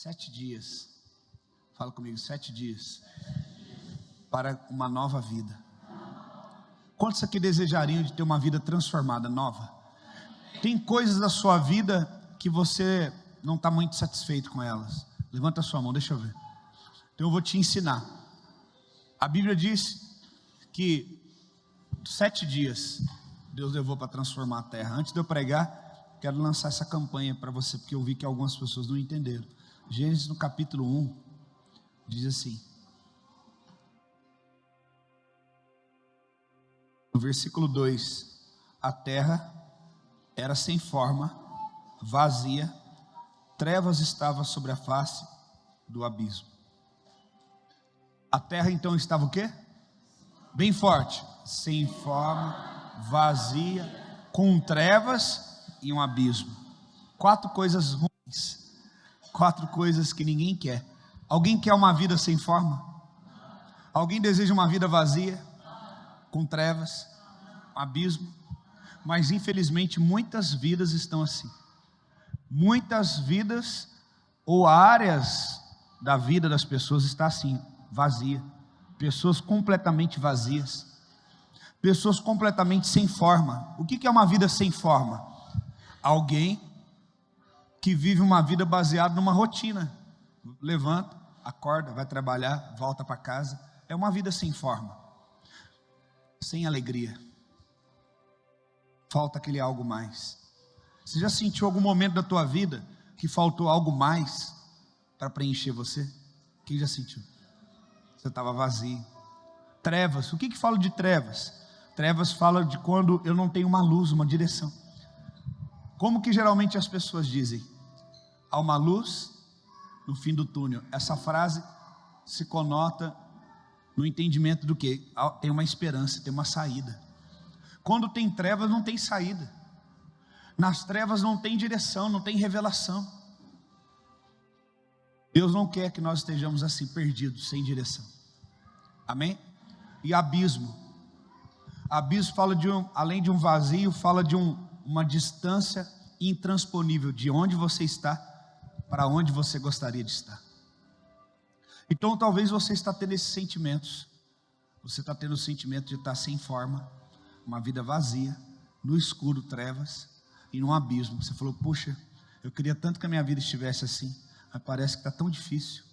7 dias. Fala comigo, 7 dias. Para uma nova vida. Quantos aqui desejariam de ter uma vida transformada, nova? Tem coisas da sua vida que você não está muito satisfeito com elas. Levanta a sua mão, deixa eu ver. Então eu vou te ensinar. A Bíblia diz que 7 dias Deus levou para transformar a terra. Antes de eu pregar, quero lançar essa campanha para você, porque eu vi que algumas pessoas não entenderam. Gênesis no capítulo 1 diz assim, no versículo 2: a terra era sem forma, vazia, trevas estavam sobre a face do abismo. A terra então estava o quê? Bem forte, sem forma, vazia, com trevas e um abismo. 4 coisas ruins, 4 coisas que ninguém quer. Alguém quer uma vida sem forma? Alguém deseja uma vida vazia, com trevas, um abismo? Mas infelizmente muitas vidas estão assim. Muitas vidas ou áreas da vida das pessoas está assim, vazia. Pessoas completamente vazias. Pessoas completamente sem forma. O que é uma vida sem forma? Alguém que vive uma vida baseada numa rotina. Levanta, acorda, vai trabalhar, volta para casa. É uma vida sem forma, sem alegria. Falta aquele algo mais. Você já sentiu algum momento da tua vida que faltou algo mais para preencher você? Quem já sentiu? Você estava vazio. Trevas, o que fala de trevas? Trevas fala de quando eu não tenho uma luz, uma direção. Como que geralmente as pessoas dizem? Há uma luz no fim do túnel. Essa frase se conota no entendimento do que? Tem uma esperança, tem uma saída. Quando tem trevas não tem saída. Nas trevas não tem direção, não tem revelação. Deus não quer que nós estejamos assim, perdidos, sem direção. Amém? E abismo. Abismo fala além de um vazio, fala de uma distância intransponível, de onde você está, para onde você gostaria de estar. Então talvez você está tendo esses sentimentos. Você está tendo o sentimento de estar sem forma, uma vida vazia, no escuro, trevas, e num abismo. Você falou, puxa, eu queria tanto que a minha vida estivesse assim, mas parece que está tão difícil.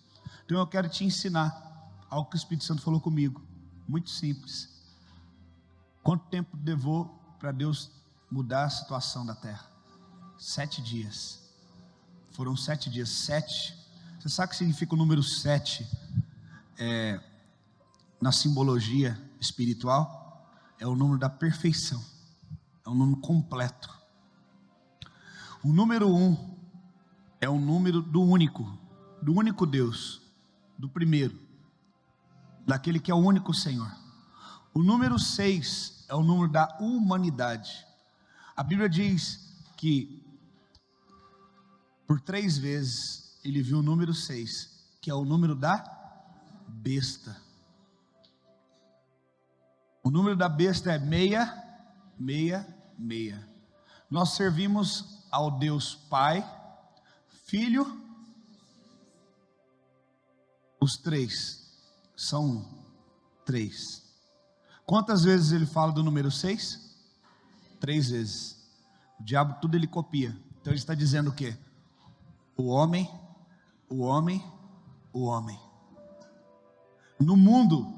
Então eu quero te ensinar algo que o Espírito Santo falou comigo, muito simples. Quanto tempo levou para Deus mudar a situação da terra? 7 dias. Foram 7 dias. 7. Você sabe o que significa o número 7? Na simbologia espiritual, é o número da perfeição. É um número completo. O número 1 é o número do único Deus, do primeiro, daquele que é o único Senhor. O número 6 é o número da humanidade. A Bíblia diz que por 3 vezes ele viu o número 6, que é o número da besta. O número da besta é 666. Nós servimos ao Deus Pai, Filho, os 3 são 3. Quantas vezes ele fala do número 6? 3 vezes. O diabo tudo ele copia. Então ele está dizendo o quê? O homem. No mundo,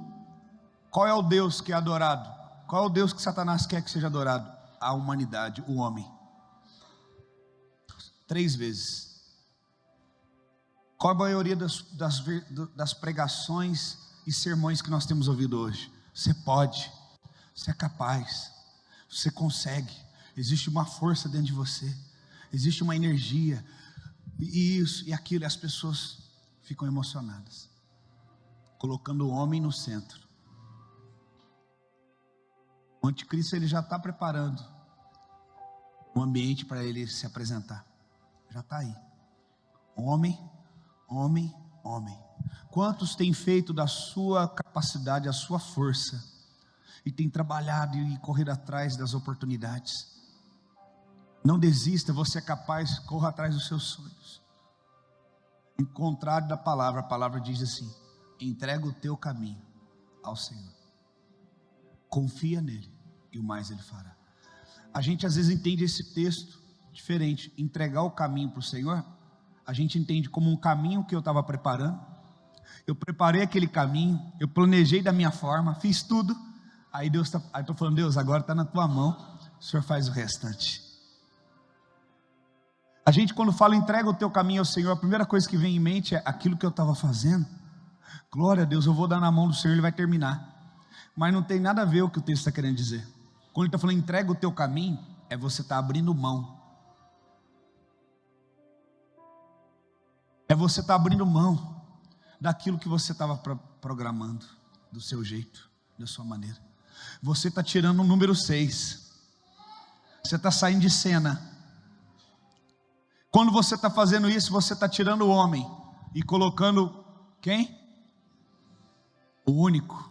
qual é o Deus que é adorado? Qual é o Deus que Satanás quer que seja adorado? A humanidade, o homem. 3 vezes. Qual a maioria das pregações e sermões que nós temos ouvido hoje? Você pode, você é capaz, você consegue, existe uma força dentro de você, existe uma energia, e isso e aquilo, e as pessoas ficam emocionadas, colocando o homem no centro. O anticristo ele já está preparando um ambiente para ele se apresentar, já está aí. Homem. Quantos têm feito da sua capacidade, a sua força, e tem trabalhado e corrido atrás das oportunidades? Não desista, você é capaz, corra atrás dos seus sonhos. Em contrário da palavra, a palavra diz assim: entrega o teu caminho ao Senhor, confia nele e o mais ele fará. A gente às vezes entende esse texto diferente. Entregar o caminho para o Senhor, a gente entende como um caminho que eu estava preparando. Eu preparei aquele caminho, eu planejei da minha forma, fiz tudo. Aí Deus aí estou falando: Deus, agora está na tua mão, o Senhor faz o restante. A gente, quando fala entrega o teu caminho ao Senhor, a primeira coisa que vem em mente é aquilo que eu estava fazendo. Glória a Deus, eu vou dar na mão do Senhor, Ele vai terminar. Mas não tem nada a ver o que o texto está querendo dizer. Quando Ele está falando entrega o teu caminho, é você estar abrindo mão. É você estar abrindo mão daquilo que você estava programando, do seu jeito, da sua maneira. Você está tirando o número 6. Você está saindo de cena. Quando você está fazendo isso, você está tirando o homem e colocando quem? O único.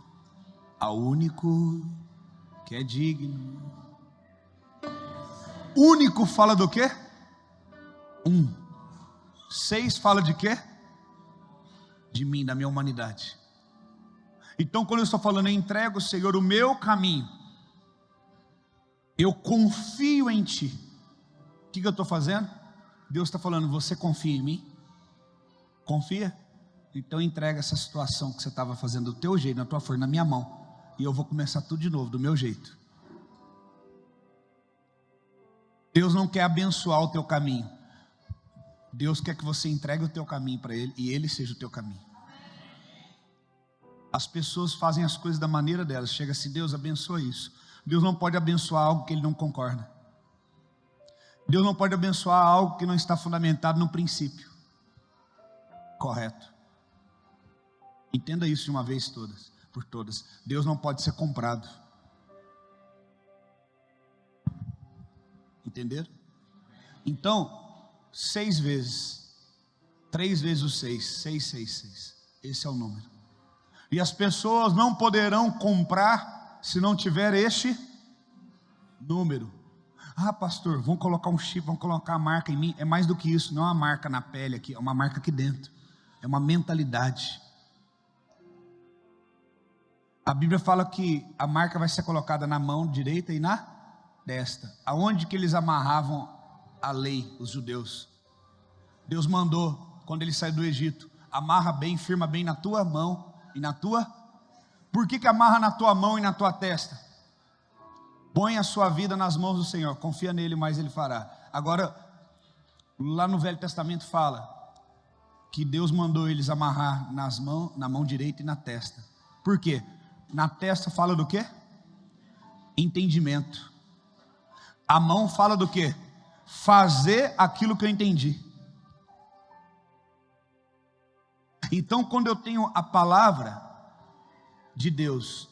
Ao único que é digno. Único fala do quê? 6 fala de quê? De mim, da minha humanidade. Então, quando eu estou falando, eu entrego, Senhor, o meu caminho, eu confio em Ti. O que eu estou fazendo? Deus está falando: você confia em mim? Confia? Então entrega essa situação que você estava fazendo do teu jeito, na tua força, na minha mão, e eu vou começar tudo de novo, do meu jeito. Deus não quer abençoar o teu caminho. Deus quer que você entregue o teu caminho para Ele, e Ele seja o teu caminho. As pessoas fazem as coisas da maneira delas. Chega assim: Deus abençoa isso. Deus não pode abençoar algo que Ele não concorda. Deus não pode abençoar algo que não está fundamentado no princípio correto. Entenda isso de uma vez por todas. Deus não pode ser comprado. Entenderam? Então, 6 vezes, 3 vezes o 6, 6. Esse é o número. E as pessoas não poderão comprar se não tiver este número. Ah, pastor, vão colocar um chip, vão colocar a marca em mim. É mais do que isso, não é uma marca na pele aqui, é uma marca aqui dentro. É uma mentalidade. A Bíblia fala que a marca vai ser colocada na mão direita e na destra. Aonde que eles amarravam a lei, os judeus? Deus mandou, quando ele saiu do Egito: amarra bem, firma bem na tua mão e na tua. Por que amarra na tua mão e na tua testa? Põe a sua vida nas mãos do Senhor, confia nele, mas Ele fará. Agora, lá no Velho Testamento fala que Deus mandou eles amarrar na mão direita e na testa. Por quê? Na testa fala do quê? Entendimento. A mão fala do quê? Fazer aquilo que eu entendi. Então, quando eu tenho a palavra de Deus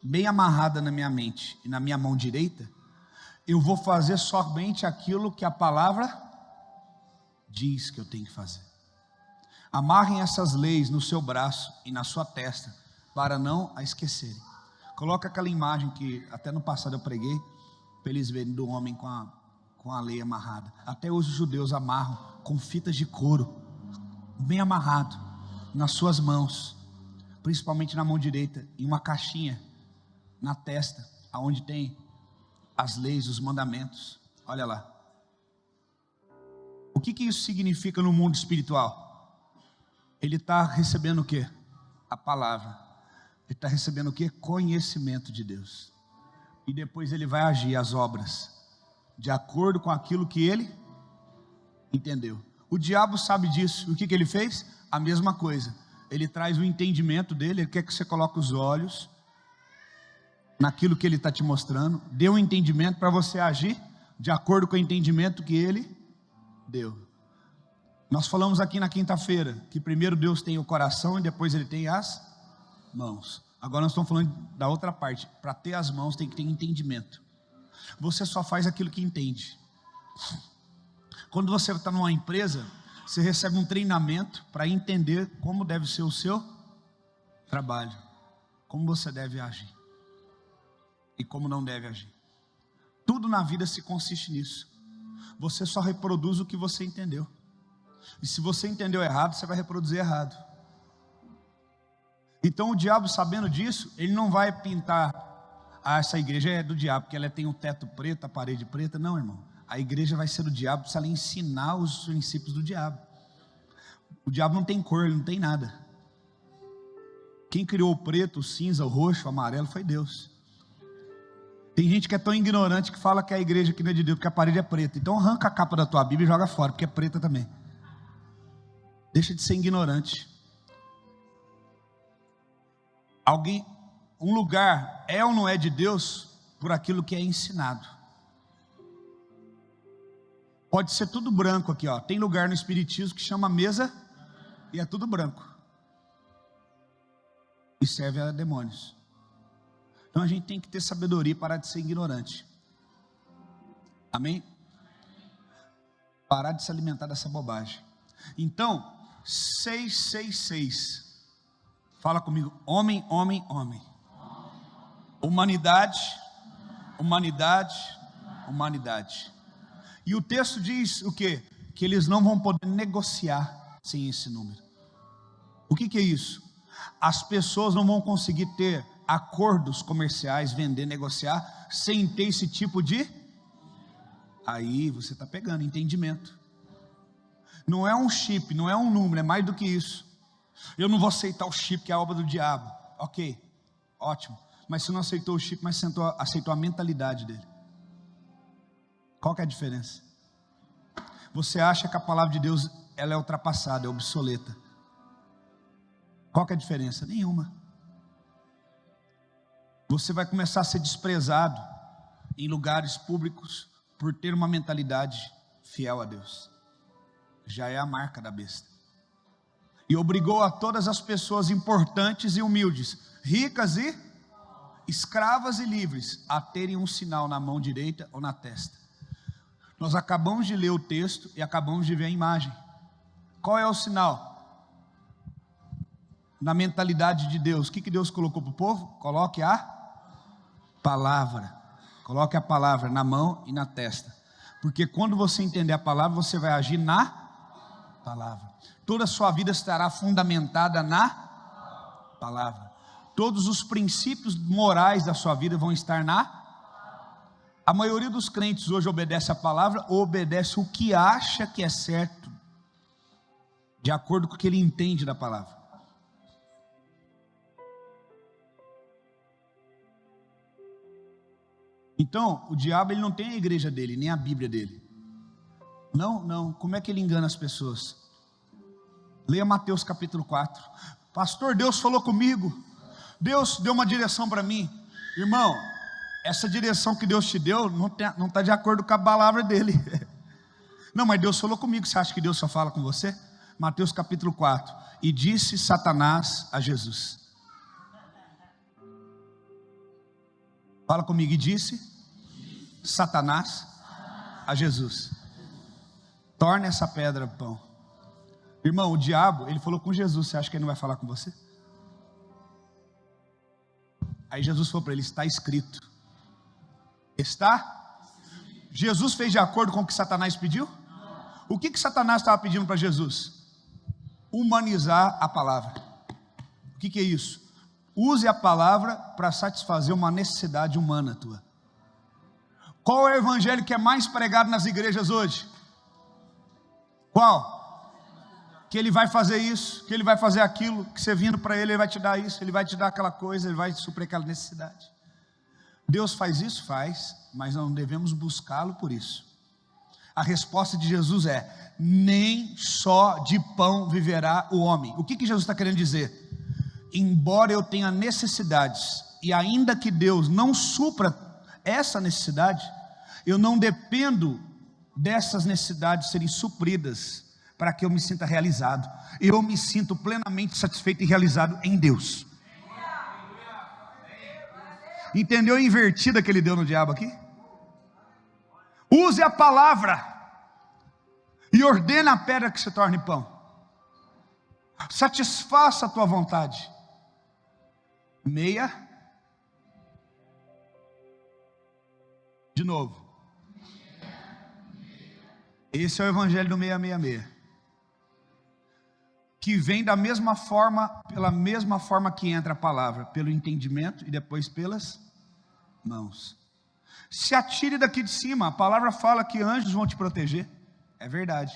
bem amarrada na minha mente e na minha mão direita, eu vou fazer somente aquilo que a palavra diz que eu tenho que fazer. Amarrem essas leis no seu braço e na sua testa, para não a esquecerem. Coloca aquela imagem que até no passado eu preguei, para eles verem, do homem com a lei amarrada. Até hoje os judeus amarram com fitas de couro, bem amarrado, nas suas mãos, principalmente na mão direita, em uma caixinha na testa, aonde tem as leis, os mandamentos. Olha lá. O que isso significa no mundo espiritual? Ele está recebendo o quê? A palavra. Ele está recebendo o quê? Conhecimento de Deus. E depois ele vai agir as obras de acordo com aquilo que ele entendeu. O diabo sabe disso. O que ele fez? A mesma coisa. Ele traz o entendimento dele. Ele quer que você coloque os olhos naquilo que ele está te mostrando, dê um entendimento para você agir de acordo com o entendimento que ele deu. Nós falamos aqui na quinta-feira que primeiro Deus tem o coração e depois Ele tem as mãos. Agora nós estamos falando da outra parte. Para ter as mãos tem que ter entendimento. Você só faz aquilo que entende. Quando você está numa empresa, você recebe um treinamento para entender como deve ser o seu trabalho, como você deve agir e como não deve agir. Tudo na vida se consiste nisso. Você só reproduz o que você entendeu. E se você entendeu errado, você vai reproduzir errado. Então o diabo, sabendo disso, ele não vai pintar: essa igreja é do diabo, porque ela tem um teto preto, a parede preta. Não, irmão. A igreja vai ser do diabo se ela ensinar os princípios do diabo. O diabo não tem cor, ele não tem nada. Quem criou o preto, o cinza, o roxo, o amarelo foi Deus. Tem gente que é tão ignorante que fala que a igreja aqui não é de Deus, porque a parede é preta. Então arranca a capa da tua Bíblia e joga fora, porque é preta também. Deixa de ser ignorante. Um lugar é ou não é de Deus por aquilo que é ensinado. Pode ser tudo branco aqui, ó. Tem lugar no espiritismo que chama mesa e é tudo branco. E serve a demônios. Então a gente tem que ter sabedoria e parar de ser ignorante. Amém? Parar de se alimentar dessa bobagem. Então, 666. Fala comigo: homem, homem, homem. Humanidade, humanidade, humanidade. E o texto diz o quê? Que eles não vão poder negociar sem esse número. O que é isso? As pessoas não vão conseguir ter acordos comerciais, vender, negociar, sem ter esse tipo de... Aí você está pegando entendimento. Não é um chip, não é um número, é mais do que isso. Eu não vou aceitar o chip, que é a obra do diabo. Ok, ótimo. Mas você não aceitou o chip, mas aceitou a mentalidade dele. Qual que é a diferença? Você acha que a palavra de Deus ela é ultrapassada, é obsoleta. Qual que é a diferença? Nenhuma. Você vai começar a ser desprezado em lugares públicos por ter uma mentalidade fiel a Deus. Já é a marca da besta. E obrigou a todas as pessoas importantes e humildes, ricas e escravas e livres, a terem um sinal na mão direita ou na testa. Nós acabamos de ler o texto e acabamos de ver a imagem. Qual é o sinal? Na mentalidade de Deus, o que Deus colocou para o povo? Coloque a palavra. Coloque a palavra na mão e na testa. Porque quando você entender a palavra, você vai agir na palavra. Toda a sua vida estará fundamentada na palavra. Todos os princípios morais da sua vida vão estar na... A maioria dos crentes hoje obedece a palavra ou obedece o que acha que é certo, de acordo com o que ele entende da palavra. Então, o diabo ele não tem a igreja dele, nem a Bíblia dele. Não, como é que ele engana as pessoas? Leia Mateus capítulo 4. Pastor, Deus falou comigo, Deus deu uma direção para mim. Irmão, essa direção que Deus te deu não está de acordo com a palavra dele. Não, mas Deus falou comigo. Você acha que Deus só fala com você? Mateus capítulo 4. E disse Satanás a Jesus. Fala comigo. E disse Satanás a Jesus: torne essa pedra pão. Irmão, o diabo, ele falou com Jesus. Você acha que ele não vai falar com você? Aí Jesus falou para ele: está escrito. Está? Jesus fez de acordo com o que Satanás pediu? O que Satanás estava pedindo para Jesus? Humanizar a palavra. O que é isso? Use a palavra para satisfazer uma necessidade humana tua. Qual é o evangelho que é mais pregado nas igrejas hoje? Qual? Que ele vai fazer isso, que ele vai fazer aquilo, que você vindo para ele, ele vai te dar isso, ele vai te dar aquela coisa, ele vai suprir aquela necessidade. Deus faz isso? Faz, mas não devemos buscá-lo por isso. A resposta de Jesus é: nem só de pão viverá o homem. O que Jesus está querendo dizer? Embora eu tenha necessidades, e ainda que Deus não supra essa necessidade, eu não dependo dessas necessidades serem supridas para que eu me sinta realizado. Eu me sinto plenamente satisfeito e realizado em Deus. Entendeu a invertida que ele deu no diabo aqui? Use a palavra e ordena a pedra que se torne pão. Satisfaça a tua vontade. De novo. Esse é o evangelho do 666. que vem da mesma forma, pela mesma forma que entra a palavra, pelo entendimento e depois pelas mãos. Se atire daqui de cima. A palavra fala que anjos vão te proteger. É verdade.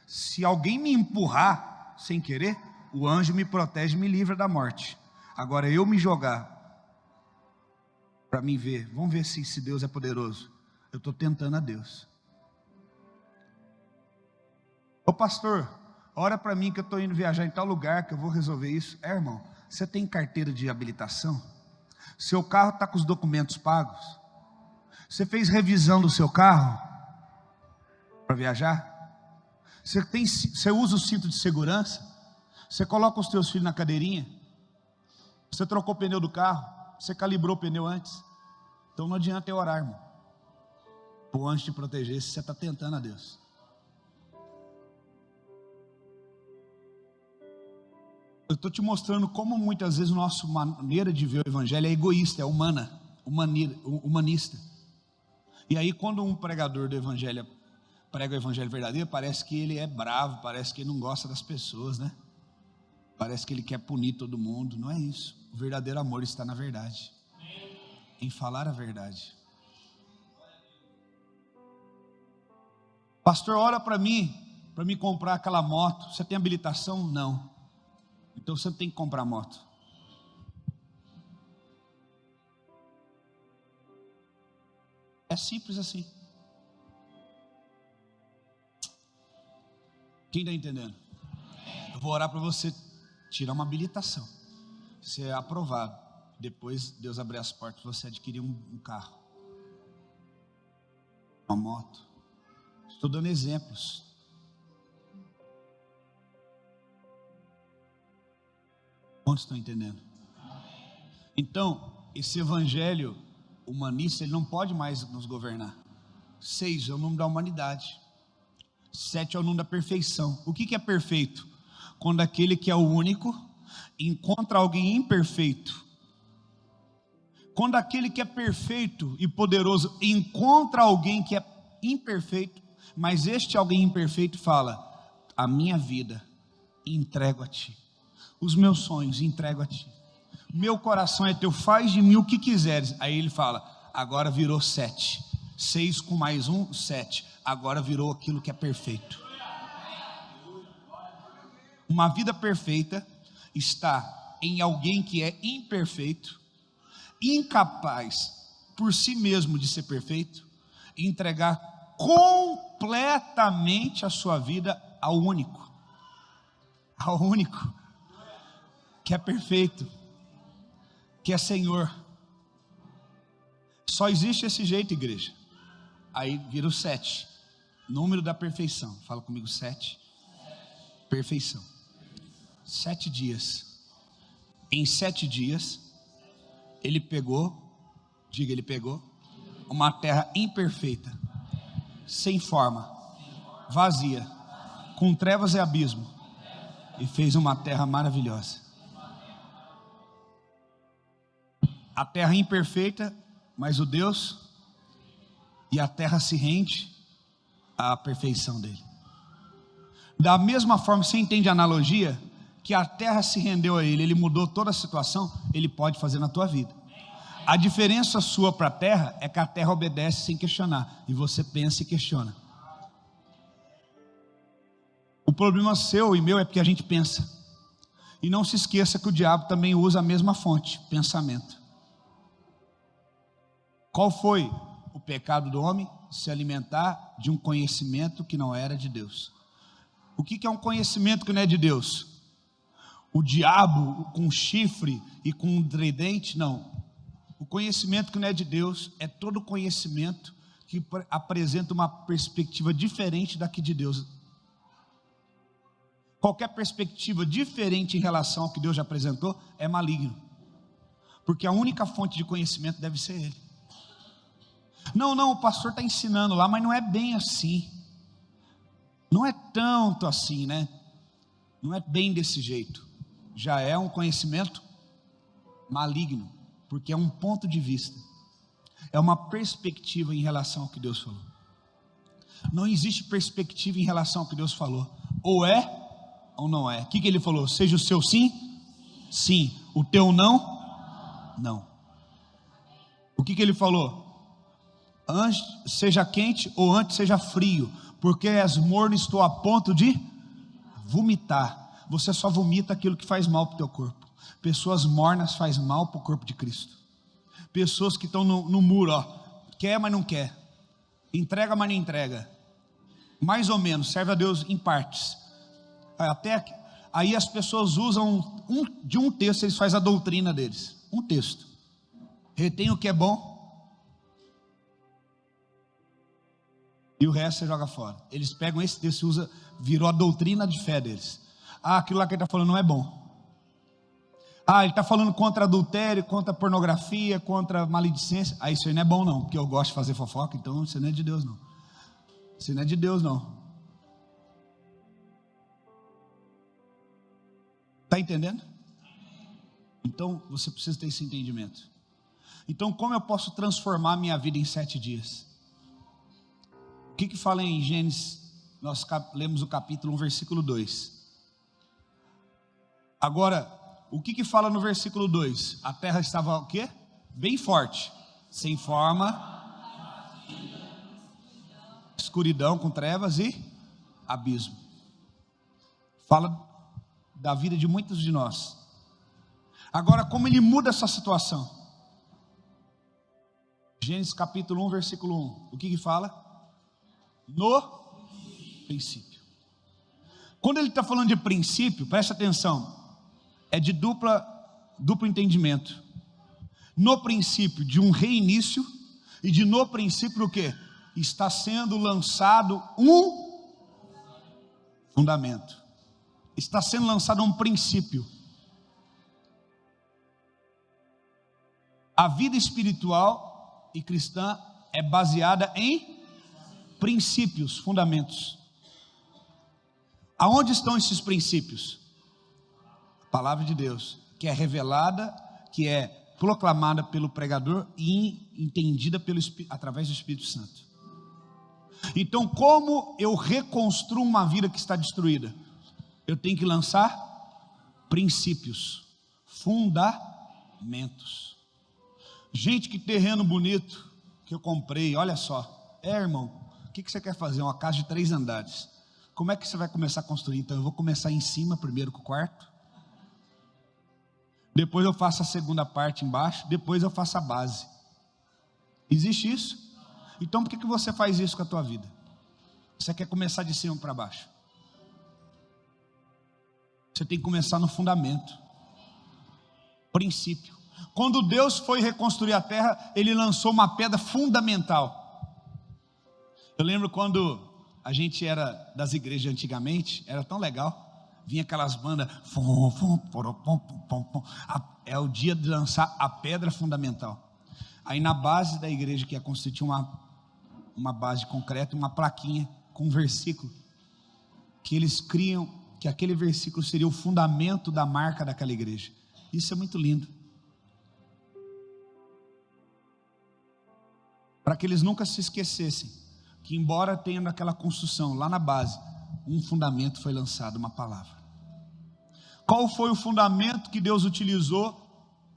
Se alguém me empurrar sem querer, o anjo me protege e me livra da morte. Agora eu me jogar para mim ver, vamos ver se Deus é poderoso. Eu estou tentando a Deus. Ô pastor, ora para mim que eu estou indo viajar em tal lugar, que eu vou resolver isso. Irmão, você tem carteira de habilitação? Seu carro está com os documentos pagos? Você fez revisão do seu carro para viajar? Você usa o cinto de segurança? Você coloca os teus filhos na cadeirinha? Você trocou o pneu do carro? Você calibrou o pneu antes? Então não adianta eu orar, irmão, para o anjo te proteger, se você está tentando a Deus. Eu estou te mostrando como muitas vezes a nossa maneira de ver o evangelho é egoísta, é humanista. E aí quando um pregador do evangelho prega o evangelho verdadeiro, parece que ele é bravo, parece que ele não gosta das pessoas, né? Parece que ele quer punir todo mundo. Não é isso. O verdadeiro amor está na verdade, em falar a verdade. Pastor, ora para mim comprar aquela moto. Você tem habilitação? Não. Então você tem que comprar moto. É simples assim. Quem está entendendo? Eu vou orar para você tirar uma habilitação, ser aprovado. Depois Deus abrir as portas para você adquirir um carro, uma moto. Estou dando exemplos. Quantos estão entendendo? Então, esse evangelho humanista, ele não pode mais nos governar. 6 é o número da humanidade. 7 é o número da perfeição. O que é perfeito? Quando aquele que é o único encontra alguém imperfeito. Quando aquele que é perfeito e poderoso encontra alguém que é imperfeito, mas este alguém imperfeito fala: a minha vida entrego a ti, os meus sonhos entrego a ti, meu coração é teu, faz de mim o que quiseres. Aí ele fala: agora virou 7, 6 com mais 1, 7, agora virou aquilo que é perfeito. Uma vida perfeita está em alguém que é imperfeito, incapaz por si mesmo de ser perfeito, e entregar completamente a sua vida ao único que é perfeito, que é Senhor. Só existe esse jeito, igreja. Aí vira o 7, número da perfeição. Fala comigo, 7, perfeição. 7 dias. Em 7 dias ele pegou uma terra imperfeita, sem forma, vazia, com trevas e abismo, e fez uma terra maravilhosa. A terra imperfeita, mas o Deus, e a terra se rende à perfeição dele. Da mesma forma, você entende a analogia? Que a terra se rendeu a ele, ele mudou toda a situação, ele pode fazer na tua vida. A diferença sua para a terra é que a terra obedece sem questionar, e você pensa e questiona. O problema seu e meu é porque a gente pensa. E não se esqueça que o diabo também usa a mesma fonte, pensamento. Qual foi o pecado do homem? Se alimentar de um conhecimento que não era de Deus. O que é um conhecimento que não é de Deus? O diabo com chifre e com um tridente? Não. O conhecimento que não é de Deus é todo conhecimento que apresenta uma perspectiva diferente da que de Deus. Qualquer perspectiva diferente em relação ao que Deus já apresentou é maligno, porque a única fonte de conhecimento deve ser Ele. Não, o pastor está ensinando lá, mas não é bem assim, não é tanto assim, né? Não é bem desse jeito. Já é um conhecimento maligno, porque é um ponto de vista, é uma perspectiva em relação ao que Deus falou. Não existe perspectiva em relação ao que Deus falou, ou é ou não é? O que ele falou? Seja o seu sim, sim. O teu não, não. O que ele falou? Antes seja quente ou antes seja frio, porque és morno e estou a ponto de vomitar. Você só vomita aquilo que faz mal para o teu corpo. Pessoas mornas faz mal para o corpo de Cristo. Pessoas que estão no muro, ó, quer mas não quer, entrega mas não entrega, mais ou menos, serve a Deus em partes. Até aí as pessoas usam de um texto, eles fazem a doutrina deles, um texto, retém o que é bom e o resto você joga fora. Eles pegam esse texto e usam, virou a doutrina de fé deles. Aquilo lá que ele está falando não é bom. Ele está falando contra adultério, contra pornografia, contra maledicência. Isso aí não é bom não, porque eu gosto de fazer fofoca, então isso não é de Deus não. Isso não é de Deus não. Está entendendo? Então você precisa ter esse entendimento. Então como eu posso transformar a minha vida em 7 dias? O que fala em Gênesis? Nós lemos o capítulo 1, versículo 2. Agora, o que fala no versículo 2? A terra estava o quê? Bem forte, sem forma, escuridão com trevas e abismo. Fala da vida de muitos de nós. Agora, como ele muda essa situação? Gênesis capítulo 1, versículo 1. O que fala? No princípio. Quando ele está falando de princípio, presta atenção, é de duplo entendimento. No princípio de um reinício, e de no princípio o que? Está sendo lançado um fundamento, está sendo lançado um princípio. A vida espiritual e cristã é baseada em princípios, fundamentos. Aonde estão esses princípios? A palavra de Deus, que é revelada, que é proclamada pelo pregador e entendida através do Espírito Santo. Então, como eu reconstruo uma vida que está destruída? Eu tenho que lançar princípios, fundamentos. Gente, que terreno bonito que eu comprei, olha só. Irmão, o que você quer fazer? Uma casa de 3 andares. Como é que você vai começar a construir? Então eu vou começar em cima primeiro com o quarto, depois eu faço a segunda parte embaixo, depois eu faço a base. Existe isso? Então por que você faz isso com a tua vida? Você quer começar de cima para baixo? Você tem que começar no fundamento, princípio. Quando Deus foi reconstruir a terra, Ele lançou uma pedra fundamental. Eu lembro quando a gente era das igrejas antigamente, era tão legal, vinha aquelas bandas, é o dia de lançar a pedra fundamental. Aí na base da igreja, que ia constituir uma base concreta, uma plaquinha com um versículo, que eles criam, que aquele versículo seria o fundamento da marca daquela igreja. Isso é muito lindo, para que eles nunca se esquecessem, que embora tenha naquela construção, lá na base, um fundamento foi lançado, uma palavra. Qual foi o fundamento que Deus utilizou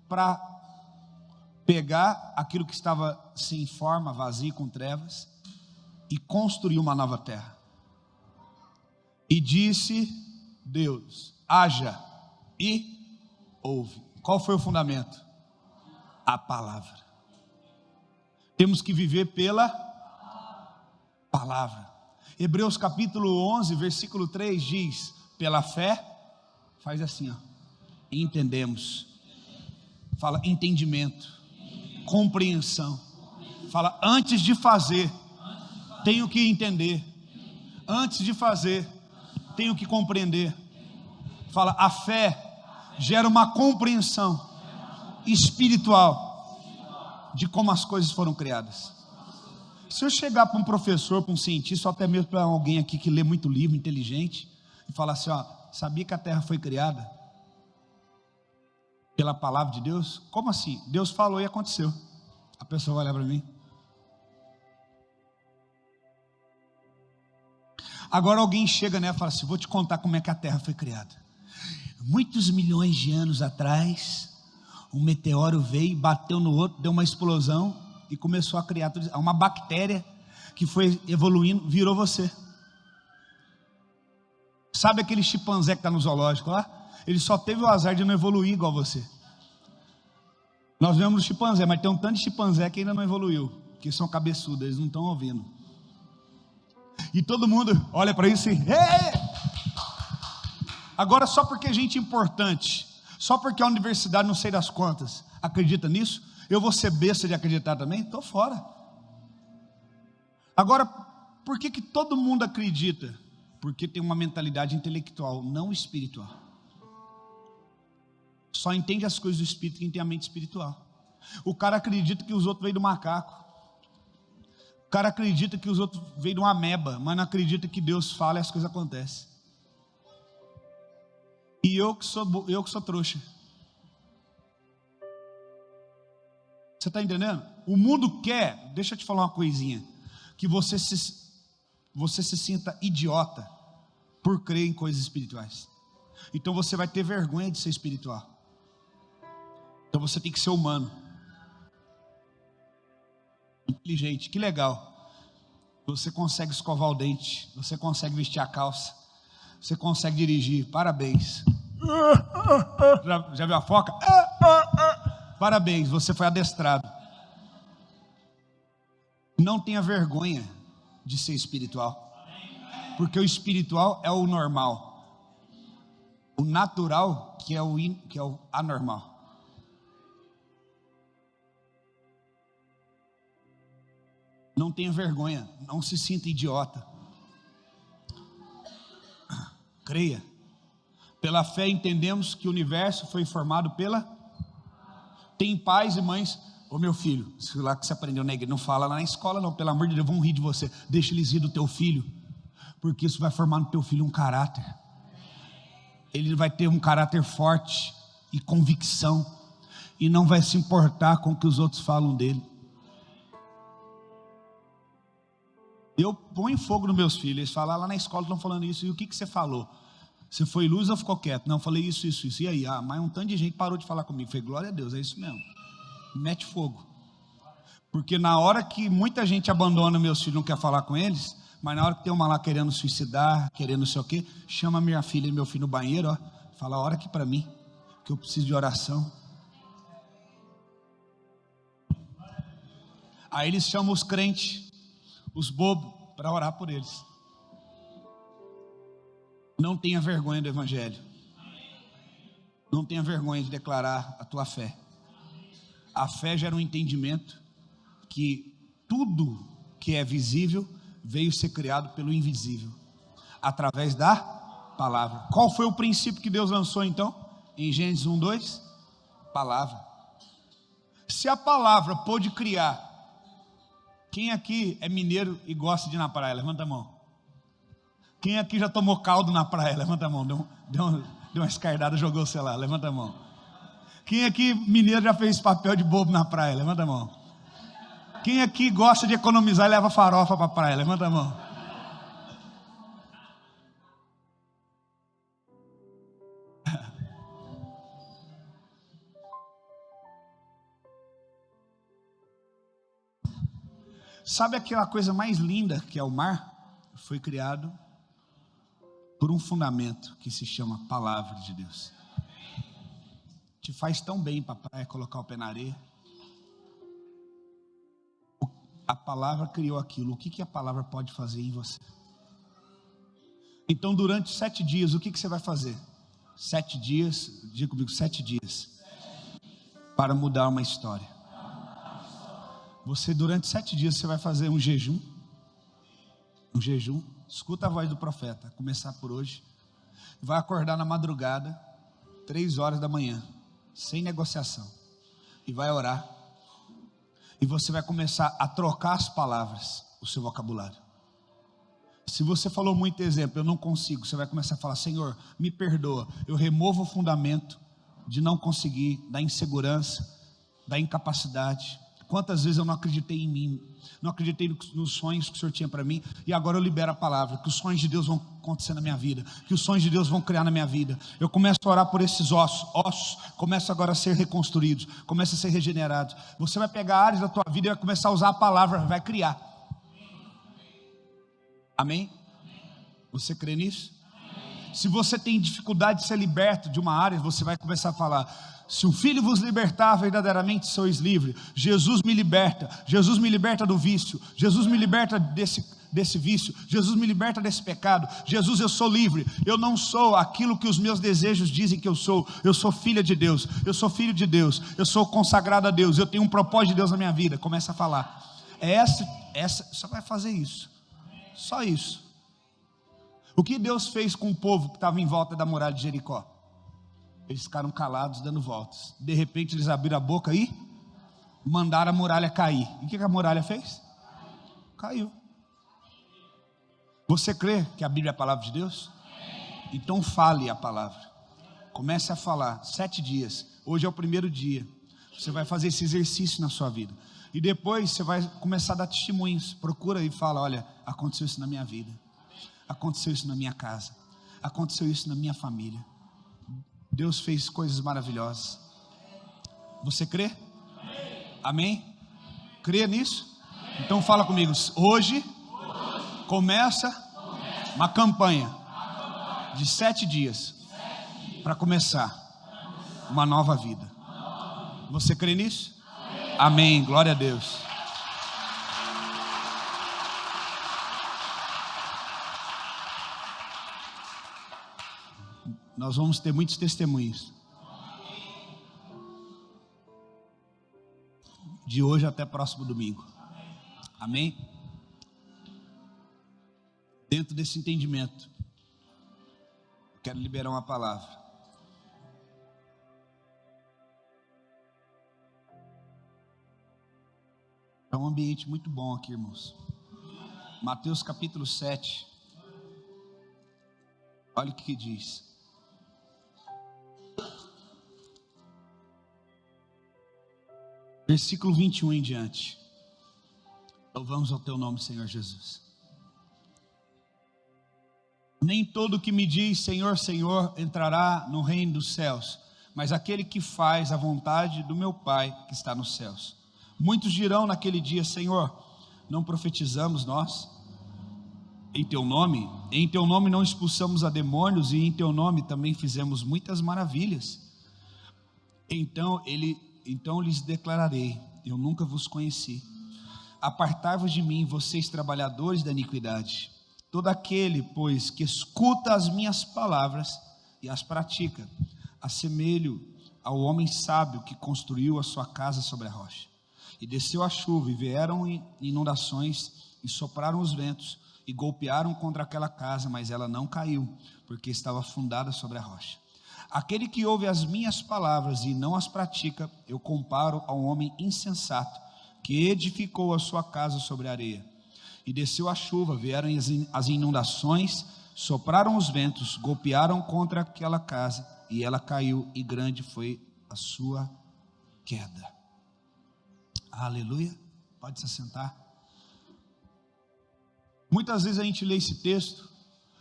para pegar aquilo que estava sem forma, vazio, com trevas, e construir uma nova terra? E disse Deus: haja, e houve. Qual foi o fundamento? A palavra. Temos que viver pela palavra. Hebreus capítulo 11, versículo 3 diz: pela fé, faz assim, ó, entendemos. Fala entendimento, compreensão. Fala antes de fazer, tenho que entender. Antes de fazer, tenho que compreender. Fala, a fé gera uma compreensão espiritual de como as coisas foram criadas. Se eu chegar para um professor, para um cientista, ou até mesmo para alguém aqui que lê muito livro, inteligente, e falar assim, ó, sabia que a terra foi criada pela palavra de Deus? Como assim? Deus falou e aconteceu. A pessoa vai olhar para mim. Agora alguém chega nela e fala assim: vou te contar como é que a Terra foi criada. Muitos milhões de anos atrás, um meteoro veio, bateu no outro, deu uma explosão e começou a criar uma bactéria que foi evoluindo, virou você. Sabe aquele chimpanzé que está no zoológico lá? Ele só teve o azar de não evoluir igual você. Nós vemos o chimpanzé, mas tem um tanto de chimpanzé que ainda não evoluiu, que são cabeçudos, eles não estão ouvindo. E todo mundo olha para isso e... Agora, só porque gente importante, só porque a universidade, não sei das quantas, acredita nisso, eu vou ser besta de acreditar também? Estou fora. Agora, por que todo mundo acredita? Porque tem uma mentalidade intelectual, não espiritual. Só entende as coisas do espírito quem tem a mente espiritual. O cara acredita que os outros veio do macaco. O cara acredita que os outros veio de uma ameba, mas não acredita que Deus fala e as coisas acontecem. E eu que sou trouxa. Você está entendendo? O mundo quer, deixa eu te falar uma coisinha, que você se sinta idiota por crer em coisas espirituais. Então você vai ter vergonha de ser espiritual. Então você tem que ser humano, inteligente. Que legal, você consegue escovar o dente, você consegue vestir a calça, você consegue dirigir, parabéns. Já viu a foca? Parabéns, você foi adestrado. Não tenha vergonha de ser espiritual, porque o espiritual é o normal, o natural que é o anormal. Não tenha vergonha, não se sinta idiota. Creia. Pela fé entendemos que o universo foi formado pela... Tem pais e mães... Ô meu filho, isso lá que você aprendeu na igreja, não fala lá na escola não, pelo amor de Deus, vão rir de você. Deixa eles rir do teu filho, porque isso vai formar no teu filho um caráter. Ele vai ter um caráter forte e convicção, e não vai se importar com o que os outros falam dele. Eu ponho fogo nos meus filhos. Eles falam lá na escola, estão falando isso. E o que você falou? Você foi luz ou ficou quieto? Não, eu falei isso. E aí? Mas um tanto de gente parou de falar comigo. Eu falei, glória a Deus, é isso mesmo. Mete fogo. Porque na hora que muita gente abandona meus filhos, não quer falar com eles, mas na hora que tem uma lá querendo suicidar, querendo não sei o quê, chama minha filha e meu filho no banheiro, fala, ora aqui para mim, que eu preciso de oração. Aí eles chamam os crentes, os bobos, para orar por eles. Não tenha vergonha do evangelho. Não tenha vergonha de declarar a tua fé. A fé gera um entendimento que tudo que é visível veio ser criado pelo invisível, através da palavra. Qual foi o princípio que Deus lançou então? Em Gênesis 1:2? Palavra. Se a palavra pôde criar, quem aqui é mineiro e gosta de ir na praia? Levanta a mão. Quem aqui já tomou caldo na praia? Levanta a mão. Deu uma escardada, jogou o celular. Levanta a mão. Quem aqui mineiro já fez papel de bobo na praia? Levanta a mão. Quem aqui gosta de economizar e leva farofa para a praia? Levanta a mão. Sabe aquela coisa mais linda que é o mar? Foi criado por um fundamento que se chama Palavra de Deus. Te faz tão bem para a praia colocar o pé na areia. A palavra criou aquilo. O que a palavra pode fazer em você? Então durante 7 dias, o que você vai fazer? 7 dias, diga comigo, 7 dias para mudar uma história. Você durante 7 dias você vai fazer um jejum. Escuta a voz do profeta, começar por hoje. Vai acordar na madrugada, 3 horas da manhã, sem negociação, e vai orar. E você vai começar a trocar as palavras, o seu vocabulário. Se você falou muito exemplo, eu não consigo, você vai começar a falar, Senhor, me perdoa. Eu removo o fundamento de não conseguir, da insegurança, da incapacidade, Quantas vezes eu não acreditei em mim, não acreditei nos sonhos que o Senhor tinha para mim, e agora eu libero a palavra, que os sonhos de Deus vão acontecer na minha vida, que os sonhos de Deus vão criar na minha vida. Eu começo a orar por esses ossos começam agora a ser reconstruídos, começam a ser regenerados. Você vai pegar áreas da tua vida e vai começar a usar a palavra, vai criar. Amém? Você crê nisso? Se você tem dificuldade de ser liberto de uma área, você vai começar a falar: se o Filho vos libertar, verdadeiramente sois livres. Jesus me liberta do vício, Jesus me liberta desse vício, Jesus me liberta desse pecado. Jesus, eu sou livre, eu não sou aquilo que os meus desejos dizem que eu sou filha de Deus, eu sou filho de Deus, eu sou consagrado a Deus, eu tenho um propósito de Deus na minha vida. Começa a falar, só vai fazer isso, só isso. O que Deus fez com o povo que estava em volta da muralha de Jericó? Eles ficaram calados, dando voltas. De repente eles abriram a boca e mandaram a muralha cair. E o que a muralha fez? Caiu. Você crê que a Bíblia é a palavra de Deus? Então fale a palavra. Comece a falar. 7 dias. Hoje é o primeiro dia. Você vai fazer esse exercício na sua vida. E depois você vai começar a dar testemunhos. Procura e fala: olha, aconteceu isso na minha vida, aconteceu isso na minha casa, aconteceu isso na minha família. Deus fez coisas maravilhosas. Você crê? Amém? Crê nisso? Então fala comigo. Hoje começa uma campanha de 7 dias para começar uma nova vida. Você crê nisso? Amém. Glória a Deus. Nós vamos ter muitos testemunhos. De hoje até próximo domingo. Amém? Dentro desse entendimento, quero liberar uma palavra. É um ambiente muito bom aqui, irmãos. Mateus capítulo 7. Olha o que diz. Versículo 21 em diante. Louvamos ao teu nome, Senhor Jesus. Nem todo que me diz Senhor, Senhor entrará no reino dos céus, mas aquele que faz a vontade do meu Pai que está nos céus. Muitos dirão naquele dia: Senhor, não profetizamos nós em teu nome? Em teu nome não expulsamos a demônios, e em teu nome também fizemos muitas maravilhas. Então lhes declararei: eu nunca vos conheci. Apartai-vos de mim, vocês trabalhadores da iniquidade. Todo aquele, pois, que escuta as minhas palavras e as pratica, assemelho ao homem sábio que construiu a sua casa sobre a rocha. E desceu a chuva, e vieram inundações, e sopraram os ventos, e golpearam contra aquela casa, mas ela não caiu, porque estava fundada sobre a rocha. Aquele que ouve as minhas palavras e não as pratica, eu comparo a um homem insensato, que edificou a sua casa sobre a areia. E desceu a chuva, vieram as inundações, sopraram os ventos, golpearam contra aquela casa, e ela caiu, e grande foi a sua queda. Aleluia. Pode se assentar. Muitas vezes a gente lê esse texto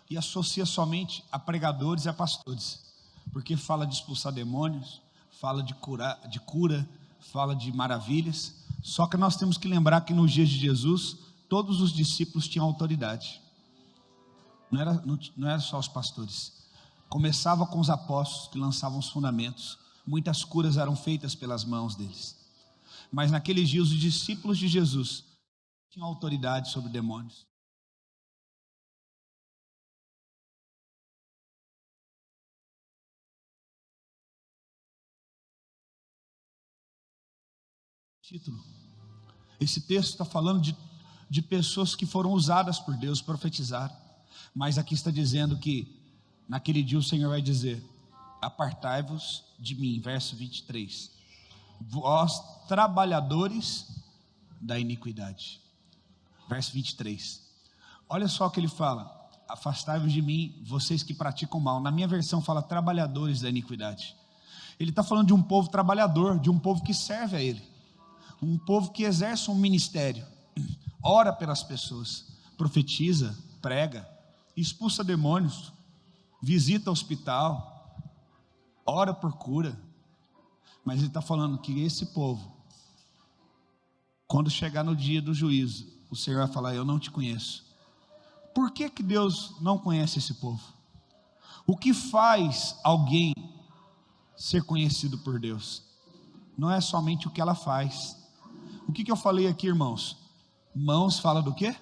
e associa somente a pregadores e a pastores, porque fala de expulsar demônios, fala de cura, fala de maravilhas. Só que nós temos que lembrar que nos dias de Jesus, todos os discípulos tinham autoridade. Não era só os pastores. Começava com os apóstolos que lançavam os fundamentos. Muitas curas eram feitas pelas mãos deles. Mas naqueles dias os discípulos de Jesus tinham autoridade sobre demônios. Esse texto está falando de pessoas que foram usadas por Deus, profetizaram. Mas aqui está dizendo que naquele dia o Senhor vai dizer: apartai-vos de mim, verso 23, vós trabalhadores da iniquidade. Verso 23, olha só o que ele fala: afastai-vos de mim, vocês que praticam mal. Na minha versão fala trabalhadores da iniquidade. Ele está falando de um povo trabalhador, de um povo que serve a ele, um povo que exerce um ministério, ora pelas pessoas, profetiza, prega, expulsa demônios, visita hospital, ora por cura. Mas ele está falando que esse povo, quando chegar no dia do juízo, o Senhor vai falar: eu não te conheço. Por que Deus não conhece esse povo? O que faz alguém ser conhecido por Deus? Não é somente o que ela faz. O que eu falei aqui, irmãos? Mãos fala do quê?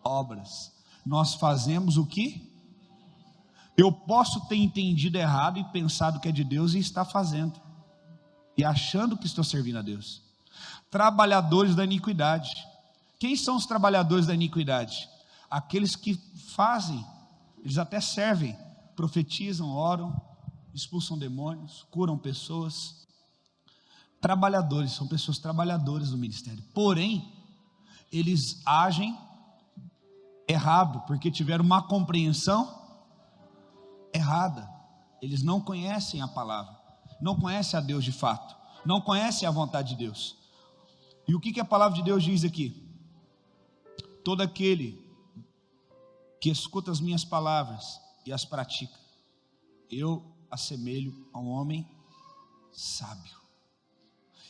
Obras. Nós fazemos o que? Eu posso ter entendido errado e pensado que é de Deus e estar fazendo, e achando que estou servindo a Deus. Trabalhadores da iniquidade. Quem são os trabalhadores da iniquidade? Aqueles que fazem, eles até servem, profetizam, oram, expulsam demônios, curam pessoas. Trabalhadores, são pessoas trabalhadoras do ministério. Porém, eles agem errado, porque tiveram uma compreensão errada. Eles não conhecem a palavra, não conhecem a Deus de fato, não conhecem a vontade de Deus. E o que a palavra de Deus diz aqui? Todo aquele que escuta as minhas palavras e as pratica, eu assemelho a um homem sábio.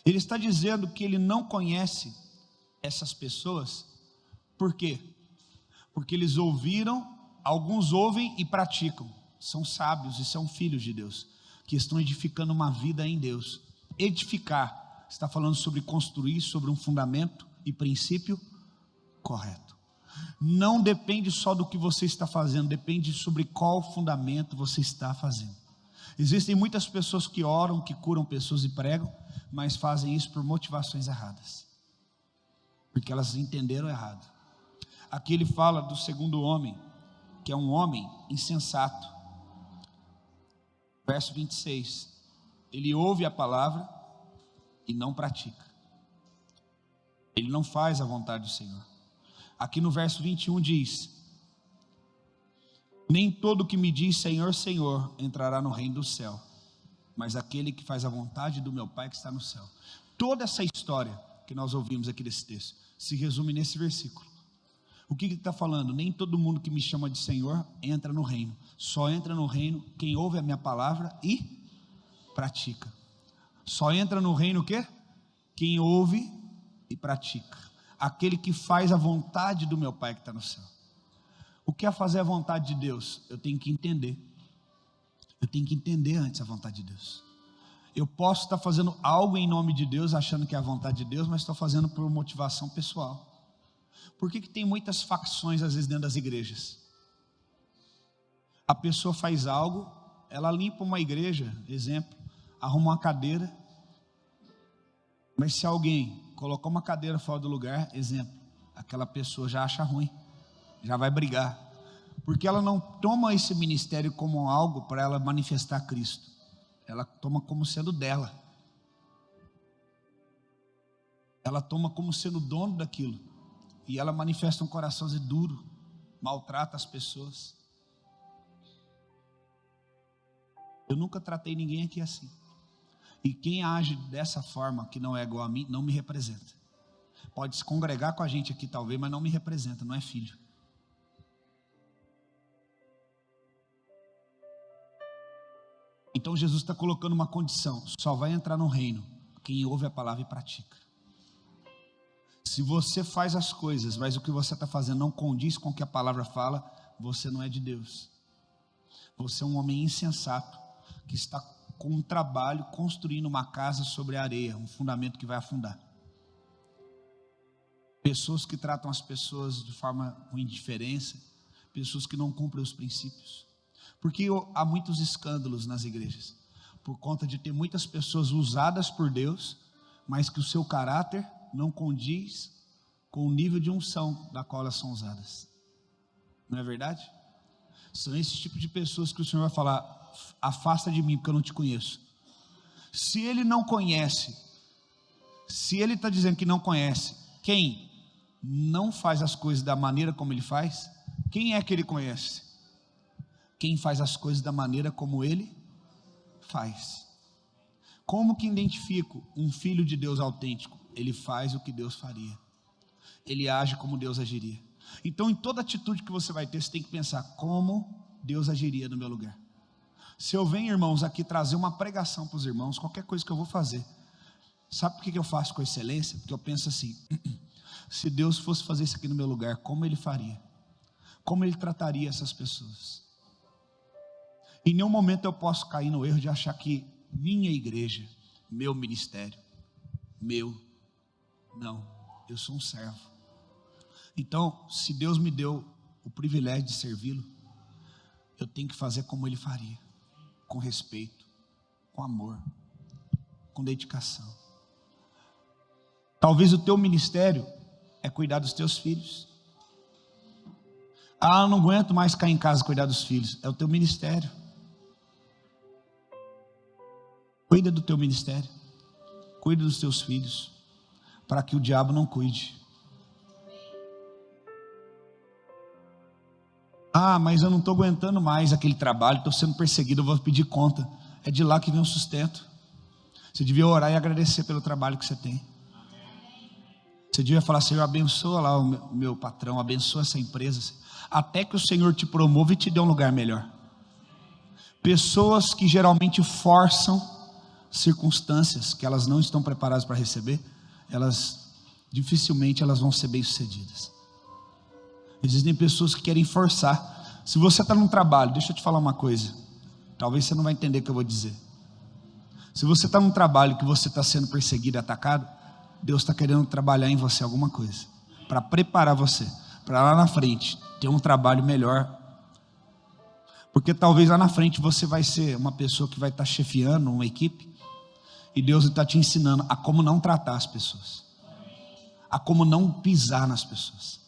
Ele está dizendo que ele não conhece essas pessoas. Por quê? Porque eles ouviram, alguns ouvem e praticam, são sábios e são filhos de Deus, que estão edificando uma vida em Deus. Edificar está falando sobre construir sobre um fundamento e princípio correto. Não depende só do que você está fazendo, depende sobre qual fundamento você está fazendo. Existem muitas pessoas que oram, que curam pessoas e pregam, mas fazem isso por motivações erradas, porque elas entenderam errado. Aqui ele fala do segundo homem, que é um homem insensato. Verso 26, ele ouve a palavra e não pratica, ele não faz a vontade do Senhor. Aqui no verso 21 diz: nem todo que me diz Senhor, Senhor entrará no reino do céu, mas aquele que faz a vontade do meu Pai que está no céu. Toda essa história que nós ouvimos aqui desse texto se resume nesse versículo. O que ele está falando? Nem todo mundo que me chama de Senhor entra no reino, só entra no reino quem ouve a minha palavra e pratica. Só entra no reino o quê? Quem ouve e pratica. Aquele que faz a vontade do meu Pai que está no céu. O que é fazer a vontade de Deus? Eu tenho que entender. Eu tenho que entender antes a vontade de Deus. Eu posso estar fazendo algo em nome de Deus, achando que é a vontade de Deus, mas estou fazendo por motivação pessoal. Por que tem muitas facções às vezes dentro das igrejas? A pessoa faz algo, ela limpa uma igreja, exemplo, arruma uma cadeira, mas se alguém colocar uma cadeira fora do lugar, exemplo, aquela pessoa já acha ruim, já vai brigar, porque ela não toma esse ministério como algo para ela manifestar Cristo, ela toma como sendo dela, ela toma como sendo dono daquilo, e ela manifesta um coração duro, maltrata as pessoas. Eu nunca tratei ninguém aqui assim, e quem age dessa forma, que não é igual a mim, não me representa. Pode se congregar com a gente aqui talvez, mas não me representa, não é filho. Então Jesus está colocando uma condição: só vai entrar no reino quem ouve a palavra e pratica. Se você faz as coisas, mas o que você está fazendo não condiz com o que a palavra fala, você não é de Deus. Você é um homem insensato, que está com um trabalho construindo uma casa sobre a areia, um fundamento que vai afundar. Pessoas que tratam as pessoas de forma com indiferença, pessoas que não cumprem os princípios. Porque há muitos escândalos nas igrejas, por conta de ter muitas pessoas usadas por Deus, mas que o seu caráter não condiz com o nível de unção da qual elas são usadas. Não é verdade? São esse tipo de pessoas que o Senhor vai falar: afasta de mim porque eu não te conheço. Se ele não conhece, se ele está dizendo que não conhece, quem não faz as coisas da maneira como ele faz, quem é que ele conhece? Quem faz as coisas da maneira como ele faz. Como que identifico um filho de Deus autêntico? ele faz o que Deus faria. Ele age como Deus agiria. Então, em toda atitude que você vai ter, você tem que pensar como Deus agiria no meu lugar. Se eu venho, irmãos, aqui trazer uma pregação para os irmãos, qualquer coisa que eu vou fazer, sabe por que eu faço com excelência? Porque eu penso assim: se Deus fosse fazer isso aqui no meu lugar, como Ele faria? Como Ele trataria essas pessoas? Em nenhum momento eu posso cair no erro de achar que minha igreja, meu ministério, não, eu sou um servo. Então, se Deus me deu o privilégio de servi-lo, eu tenho que fazer como Ele faria, com respeito, com amor, com dedicação. Talvez o teu ministério é cuidar dos teus filhos. Eu não aguento mais ficar em casa e cuidar dos filhos. É o teu ministério. Cuida do teu ministério, cuida dos teus filhos, para que o diabo não cuide. Mas eu não estou aguentando mais aquele trabalho, estou sendo perseguido, eu vou pedir conta. É de lá que vem o sustento. Você devia orar e agradecer pelo trabalho que você tem. Você devia falar: Senhor, abençoa lá o meu patrão, abençoa essa empresa, até que o Senhor te promova e te dê um lugar melhor. Pessoas que geralmente forçam circunstâncias que elas não estão preparadas para receber, dificilmente elas vão ser bem-sucedidas. Existem pessoas que querem forçar. Se você está num trabalho, deixa eu te falar uma coisa, talvez você não vai entender o que eu vou dizer. Se você está num trabalho que você está sendo perseguido e atacado, Deus está querendo trabalhar em você alguma coisa, para preparar você, para lá na frente ter um trabalho melhor. Porque talvez lá na frente você vai ser uma pessoa que vai estar chefiando uma equipe, e Deus está te ensinando a como não tratar as pessoas, a como não pisar nas pessoas.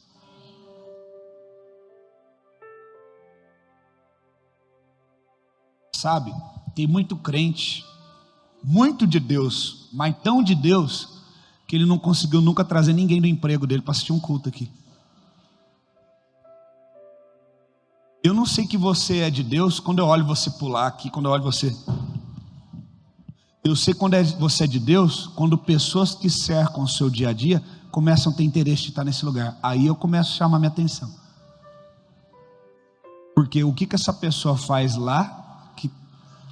Sabe, tem muito crente, muito de Deus, mas tão de Deus, que ele não conseguiu nunca trazer ninguém do emprego dele para assistir um culto aqui. Eu não sei que você é de Deus quando eu olho você pular aqui, quando eu olho você. Eu sei quando você é de Deus, quando pessoas que cercam o seu dia a dia começam a ter interesse de estar nesse lugar. Aí eu começo a chamar minha atenção. Porque o que essa pessoa faz lá,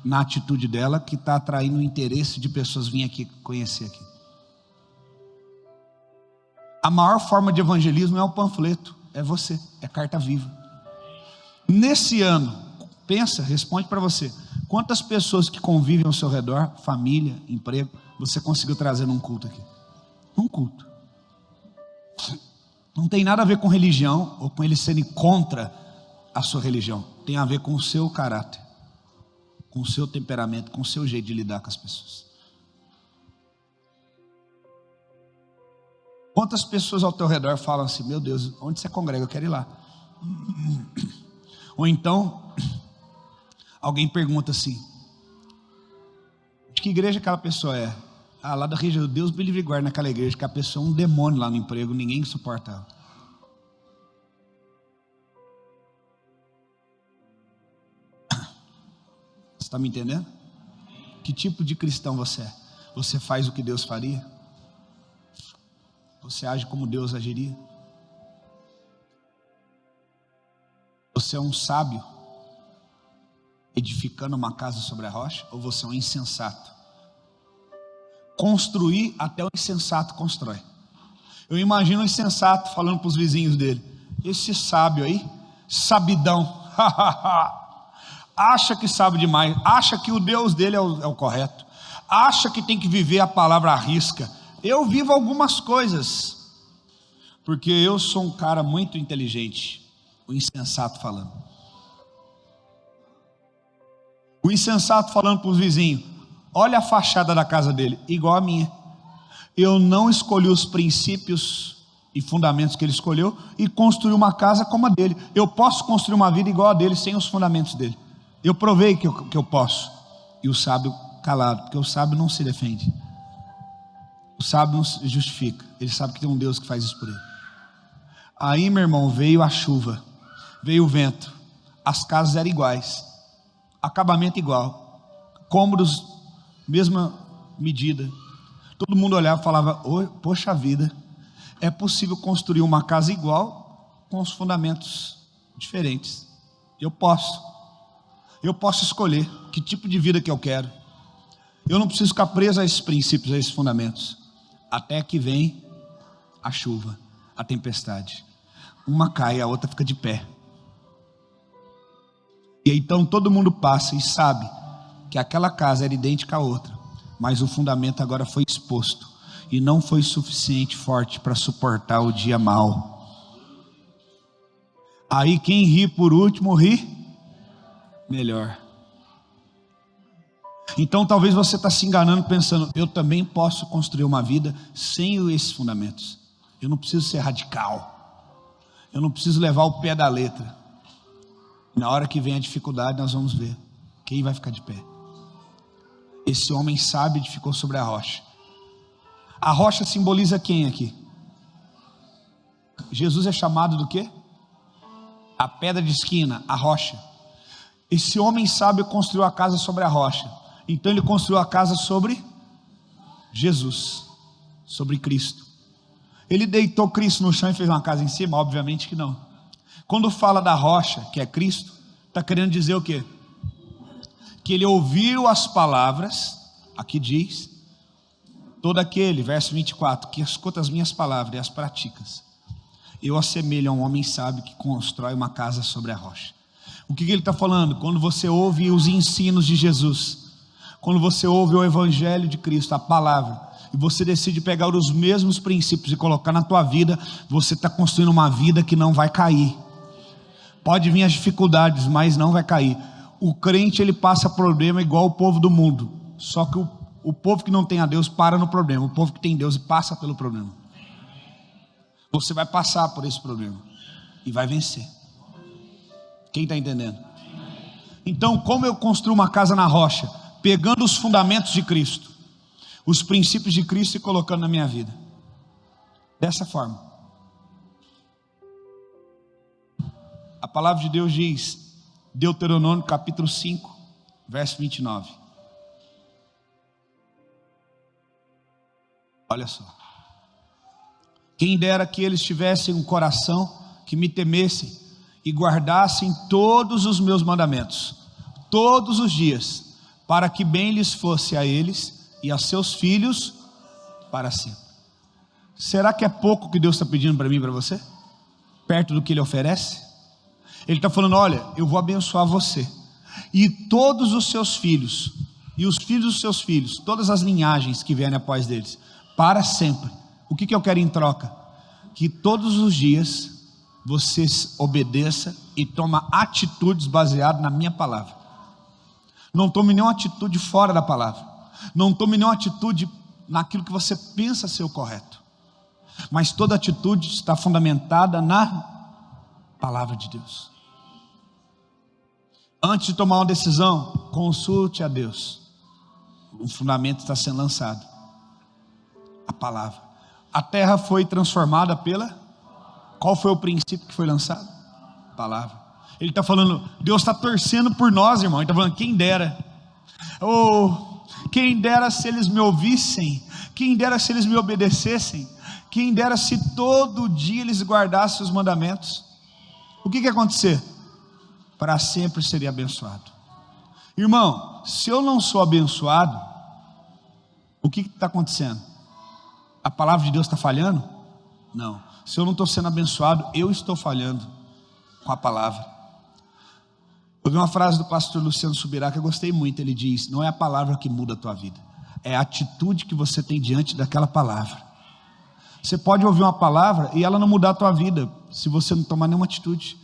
na atitude dela, que está atraindo o interesse de pessoas virem aqui conhecer aqui. A maior forma de evangelismo é o panfleto, é você, é carta viva. Nesse ano, pensa, responde para você: quantas pessoas que convivem ao seu redor, família, emprego, você conseguiu trazer num culto aqui? Um culto. Não tem nada a ver com religião, ou com eles serem contra a sua religião. Tem a ver com o seu caráter, com o seu temperamento, com o seu jeito de lidar com as pessoas. Quantas pessoas ao teu redor falam assim: meu Deus, onde você congrega? Eu quero ir lá. Ou então, alguém pergunta assim: de que igreja aquela pessoa é? Lá da região, Deus me livre e guarde naquela igreja, que a pessoa é um demônio lá no emprego, ninguém suporta ela. Você está me entendendo? Que tipo de cristão você é? Você faz o que Deus faria? Você age como Deus agiria? Você é um sábio edificando uma casa sobre a rocha, ou você é um insensato? Construir, até o insensato constrói. Eu imagino o insensato falando para os vizinhos dele: esse sábio aí, sabidão, acha que sabe demais, acha que o Deus dele é o correto, acha que tem que viver a palavra à risca. Eu vivo algumas coisas, porque eu sou um cara muito inteligente. O insensato falando. O insensato falando para os vizinhos: olha a fachada da casa dele, igual a minha. Eu não escolhi os princípios e fundamentos que ele escolheu e construí uma casa como a dele. Eu posso construir uma vida igual a dele, sem os fundamentos dele. Eu provei que eu posso. E o sábio calado, porque o sábio não se defende. O sábio não se justifica. Ele sabe que tem um Deus que faz isso por ele. Aí, meu irmão, veio a chuva, veio o vento, as casas eram iguais, acabamento igual, cômodos, mesma medida, Todo mundo olhava e falava: poxa vida, é possível construir uma casa igual com os fundamentos diferentes. Eu posso escolher que tipo de vida que eu quero. Eu não preciso ficar preso a esses princípios, a esses fundamentos, até que vem a chuva, a tempestade. Uma cai, a outra fica de pé. E então todo mundo passa e sabe que aquela casa era idêntica à outra, mas o fundamento agora foi exposto e não foi suficiente forte para suportar o dia mau. Aí quem ri por último ri melhor. Então talvez você está se enganando pensando: eu também posso construir uma vida sem esses fundamentos. Eu não preciso ser radical, eu não preciso levar o pé da letra. Na hora que vem a dificuldade, nós vamos ver quem vai ficar de pé. Esse homem sábio edificou sobre a rocha. A rocha simboliza quem aqui? Jesus é chamado do quê? A pedra de esquina, a rocha. Esse homem sábio construiu a casa sobre a rocha. Então ele construiu a casa sobre Jesus, sobre Cristo. Ele deitou Cristo no chão e fez uma casa em cima? Obviamente que não. Quando fala da rocha, que é Cristo, está querendo dizer o quê? Que ele ouviu as palavras, aqui diz, todo aquele, verso 24, que escuta as minhas palavras e as praticas, eu assemelho a um homem sábio que constrói uma casa sobre a rocha. O que ele está falando? Quando você ouve os ensinos de Jesus, quando você ouve o evangelho de Cristo, a palavra, e você decide pegar os mesmos princípios e colocar na tua vida, você está construindo uma vida que não vai cair. Pode vir as dificuldades, mas não vai cair. O crente, ele passa problema igual o povo do mundo, só que o povo que não tem a Deus para no problema, o povo que tem Deus passa pelo problema. Você vai passar por esse problema e vai vencer. Quem está entendendo? Então, como eu construo uma casa na rocha? Pegando os fundamentos de Cristo, os princípios de Cristo e colocando na minha vida, dessa forma. A palavra de Deus diz, Deuteronômio capítulo 5, verso 29. Olha só: quem dera que eles tivessem um coração que me temessem e guardassem todos os meus mandamentos, todos os dias, para que bem lhes fosse a eles e a seus filhos para sempre. Será que é pouco que Deus está pedindo para mim e para você? Perto do que Ele oferece? Ele está falando: olha, eu vou abençoar você e todos os seus filhos, e os filhos dos seus filhos, todas as linhagens que vierem após deles, para sempre. O que eu quero em troca? Que todos os dias você obedeça e toma atitudes baseadas na minha palavra. Não tome nenhuma atitude fora da palavra. Não tome nenhuma atitude naquilo que você pensa ser o correto. Mas toda atitude está fundamentada na palavra de Deus. Antes de tomar uma decisão, consulte a Deus. O fundamento está sendo lançado. A palavra. A terra foi transformada pela... Qual foi o princípio que foi lançado? Palavra. Ele está falando, Deus está torcendo por nós, irmão. Ele está falando, quem dera. Quem dera se eles me ouvissem. Quem dera se eles me obedecessem. Quem dera se todo dia eles guardassem os mandamentos. O que ia acontecer? Para sempre seria abençoado. Irmão, se eu não sou abençoado, o que está acontecendo? A palavra de Deus está falhando? Não. Se eu não estou sendo abençoado, eu estou falhando com a palavra. Eu vi uma frase do pastor Luciano Subirá que eu gostei muito. Ele diz, não é a palavra que muda a tua vida, é a atitude que você tem diante daquela palavra. Você pode ouvir uma palavra e ela não mudar a tua vida, se você não tomar nenhuma atitude.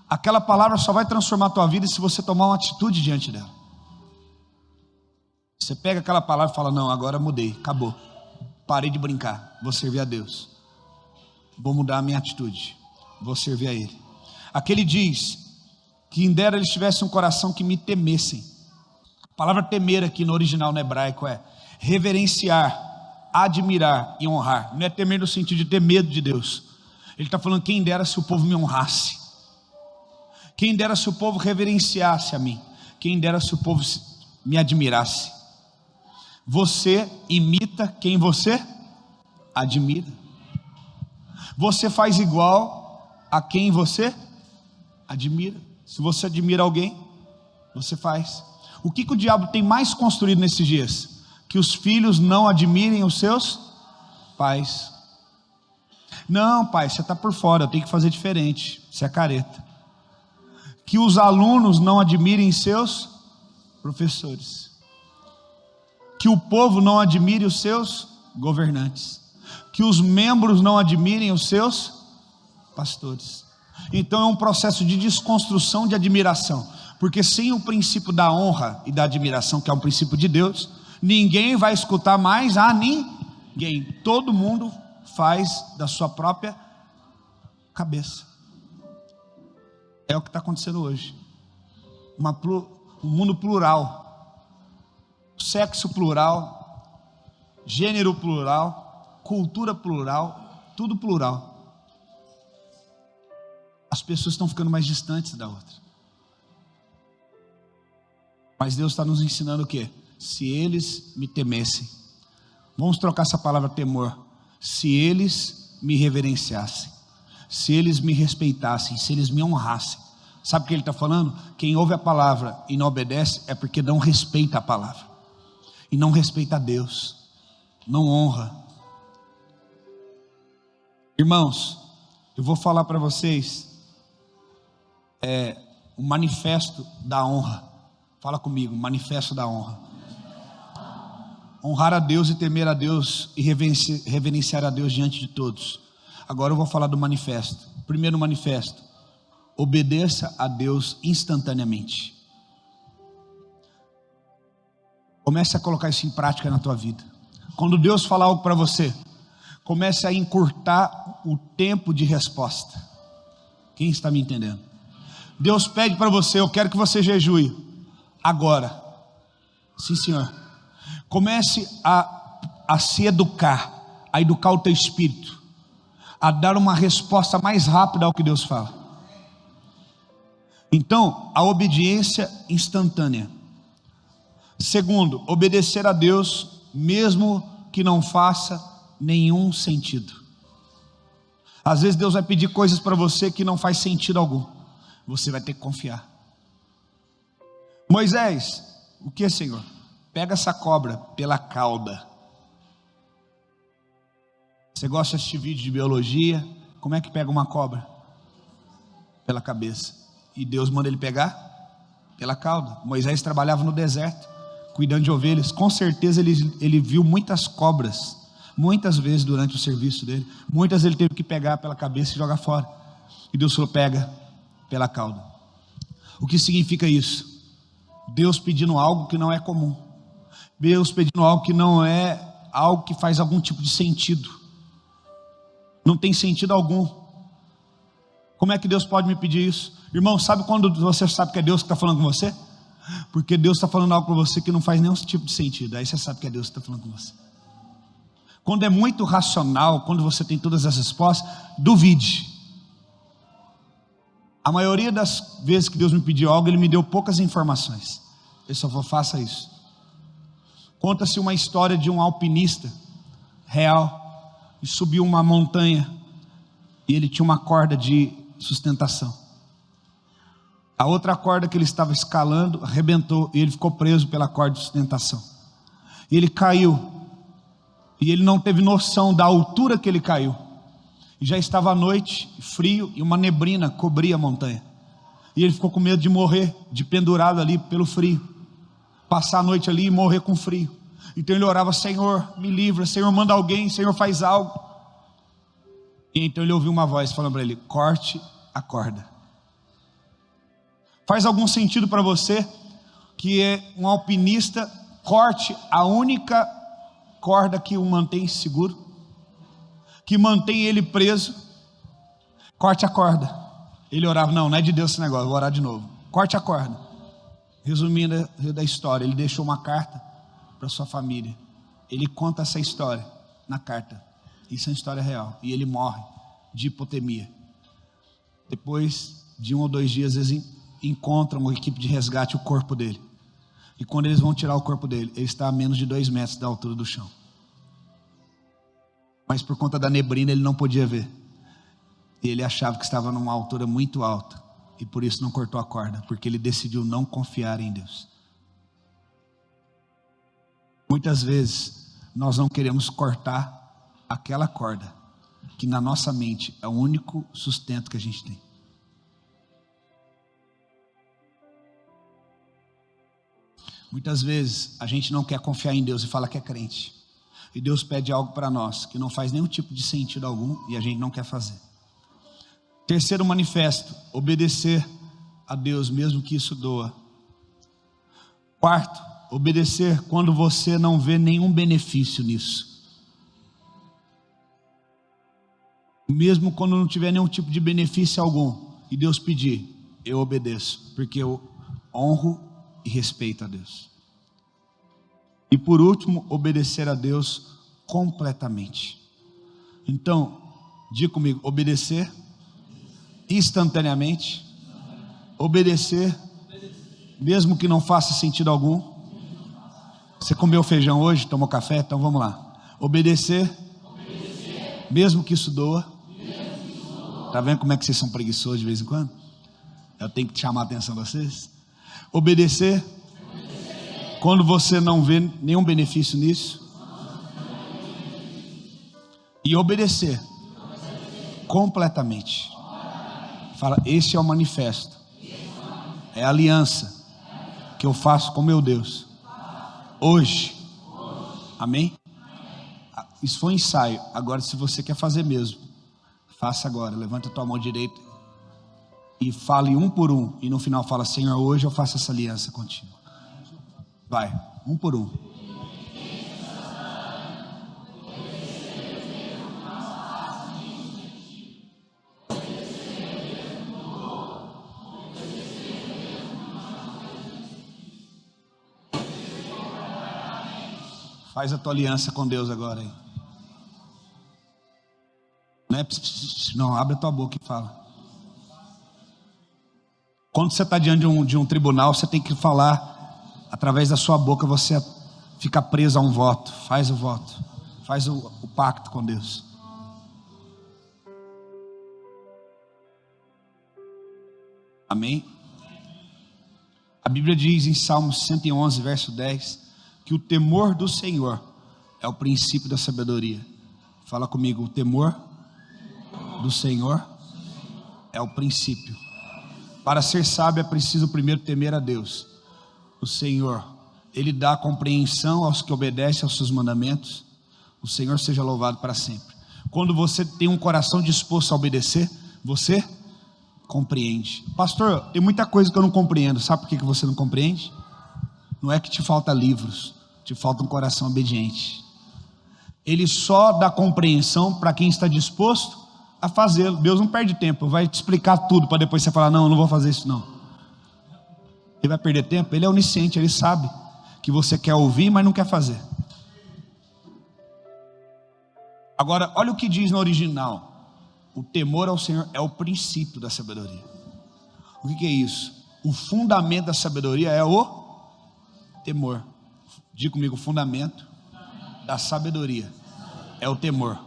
Aquela palavra só vai transformar a tua vida se você tomar uma atitude diante dela. Você pega aquela palavra e fala, não, agora mudei, acabou. Parei de brincar, vou servir a Deus. Vou mudar a minha atitude, vou servir a Ele. Aqui ele diz, que em dera eles tivessem um coração que me temessem. A palavra temer aqui no original no hebraico é reverenciar, admirar e honrar. Não é temer no sentido de ter medo de Deus. Ele está falando, quem dera se o povo me honrasse. Quem dera se o povo reverenciasse a mim. Quem dera se o povo me admirasse. Você imita quem você admira. Você faz igual a quem você admira. Se você admira alguém, você faz. O que o diabo tem mais construído nesses dias? Que os filhos não admirem os seus pais. Não, pai, você está por fora, eu tenho que fazer diferente. Você é careta. Que os alunos não admirem seus professores. Que o povo não admire os seus governantes. Que os membros não admirem os seus pastores. Então é um processo de desconstrução de admiração. Porque sem o princípio da honra e da admiração, que é um princípio de Deus, ninguém vai escutar mais a ninguém. Todo mundo faz da sua própria cabeça. É o que está acontecendo hoje. Um mundo plural, sexo plural, gênero plural, cultura plural, tudo plural. As pessoas estão ficando mais distantes da outra. Mas Deus está nos ensinando o quê? Se eles me temessem, vamos trocar essa palavra temor. Se eles me reverenciassem, se eles me respeitassem, se eles me honrassem. Sabe o que ele está falando? Quem ouve a palavra e não obedece é porque não respeita a palavra. E não respeita a Deus. Não honra. Irmãos, eu vou falar para vocês o manifesto da honra. Fala comigo, manifesto da honra. Honrar a Deus e temer a Deus e reverenciar a Deus diante de todos. Agora eu vou falar do manifesto. Primeiro manifesto: obedeça a Deus instantaneamente. Comece a colocar isso em prática na tua vida. Quando Deus falar algo para você, comece a encurtar o tempo de resposta. Quem está me entendendo? Deus pede para você: eu quero que você jejue agora. Sim, Senhor. Comece a se educar, a educar o teu espírito, a dar uma resposta mais rápida ao que Deus fala. Então, a obediência instantânea. Segundo, obedecer a Deus, mesmo que não faça nenhum sentido. Às vezes Deus vai pedir coisas para você que não faz sentido algum. Você vai ter que confiar. Moisés, o que, Senhor? Pega essa cobra pela cauda. Você gosta de assistir vídeo de biologia? Como é que pega uma cobra? Pela cabeça. E Deus manda ele pegar pela cauda. Moisés trabalhava no deserto, cuidando de ovelhas. Com certeza ele viu muitas cobras, muitas vezes durante o serviço dele. Muitas ele teve que pegar pela cabeça e jogar fora. E Deus falou: pega pela cauda. O que significa isso? Deus pedindo algo que não é comum. Deus pedindo algo que não é algo que faz algum tipo de sentido. Não tem sentido algum. Como é que Deus pode me pedir isso? Irmão, sabe quando você sabe que é Deus que está falando com você? Porque Deus está falando algo para você que não faz nenhum tipo de sentido. Aí você sabe que é Deus que está falando com você. Quando é muito racional, quando você tem todas as respostas, duvide. A maioria das vezes que Deus me pediu algo, Ele me deu poucas informações. Ele só falou: faça isso. Conta-se uma história de um alpinista real, e subiu uma montanha, e ele tinha uma corda de sustentação. A outra corda que ele estava escalando arrebentou, e ele ficou preso pela corda de sustentação. E ele caiu, e ele não teve noção da altura que ele caiu. E já estava à noite, frio, e uma neblina cobria a montanha. E ele ficou com medo de morrer, de pendurado ali pelo frio, passar a noite ali e morrer com frio. Então ele orava: Senhor, me livra, Senhor, manda alguém, Senhor, faz algo. E então ele ouviu uma voz falando para ele: corte a corda. Faz algum sentido para você que um alpinista corte a única corda que o mantém seguro, que mantém ele preso? Corte a corda. Ele orava: não é de Deus esse negócio, vou orar de novo. Corte a corda. Resumindo da história, ele deixou uma carta para sua família. Ele conta essa história na carta. Isso é uma história real. E ele morre de hipotermia. Depois de 1 ou 2 dias, eles encontram uma equipe de resgate o corpo dele. E quando eles vão tirar o corpo dele, ele está a menos de 2 metros da altura do chão. Mas por conta da neblina ele não podia ver. E ele achava que estava numa altura muito alta. E por isso não cortou a corda, porque ele decidiu não confiar em Deus. Muitas vezes nós não queremos cortar aquela corda que na nossa mente é o único sustento que a gente tem. Muitas vezes a gente não quer confiar em Deus e fala que é crente. E Deus pede algo para nós que não faz nenhum tipo de sentido algum e a gente não quer fazer. Terceiro manifesto, obedecer a Deus mesmo que isso doa. Quarto, obedecer quando você não vê nenhum benefício nisso. Mesmo quando não tiver nenhum tipo de benefício algum e Deus pedir, eu obedeço, porque eu honro e respeito a Deus. E por último, obedecer a Deus completamente. Então, diga comigo, obedecer instantaneamente, obedecer mesmo que não faça sentido algum. Você comeu feijão hoje, tomou café, então vamos lá. Obedecer mesmo que isso doa. Tá vendo como é que vocês são preguiçosos de vez em quando? Eu tenho que chamar a atenção de vocês. Obedecer quando você não vê nenhum benefício nisso. E obedecer completamente. Fala, esse é o manifesto. É a aliança que eu faço com meu Deus hoje. Amém? Isso foi um ensaio. Agora, se você quer fazer mesmo, faça agora. Levanta a tua mão direita e fale um por um. E no final fala, Senhor, hoje eu faço essa aliança contigo. Vai, um por um. Faz a tua aliança com Deus agora aí. Não, abre a tua boca e fala. Quando você está diante de um tribunal, você tem que falar, através da sua boca, você fica preso a um voto. Faz o voto, faz o pacto com Deus. Amém? A Bíblia diz em Salmos 111, verso 10, que o temor do Senhor é o princípio da sabedoria. Fala comigo, o temor do Senhor é o princípio. Para ser sábio é preciso primeiro temer a Deus. O Senhor, Ele dá compreensão aos que obedecem aos seus mandamentos. O Senhor seja louvado para sempre. Quando você tem um coração disposto a obedecer, você compreende. Pastor, tem muita coisa que eu não compreendo. Sabe por que você não compreende? Não é que te falta livros, te falta um coração obediente. Ele só dá compreensão para quem está disposto a fazê-lo. Deus não perde tempo, vai te explicar tudo para depois você falar, não, eu não vou fazer isso não. Ele vai perder tempo? Ele é onisciente, ele sabe que você quer ouvir, mas não quer fazer. Agora, olha o que diz no original. O temor ao Senhor é o princípio da sabedoria. O que é isso? O fundamento da sabedoria é o temor. Diga comigo, o fundamento da sabedoria é o temor.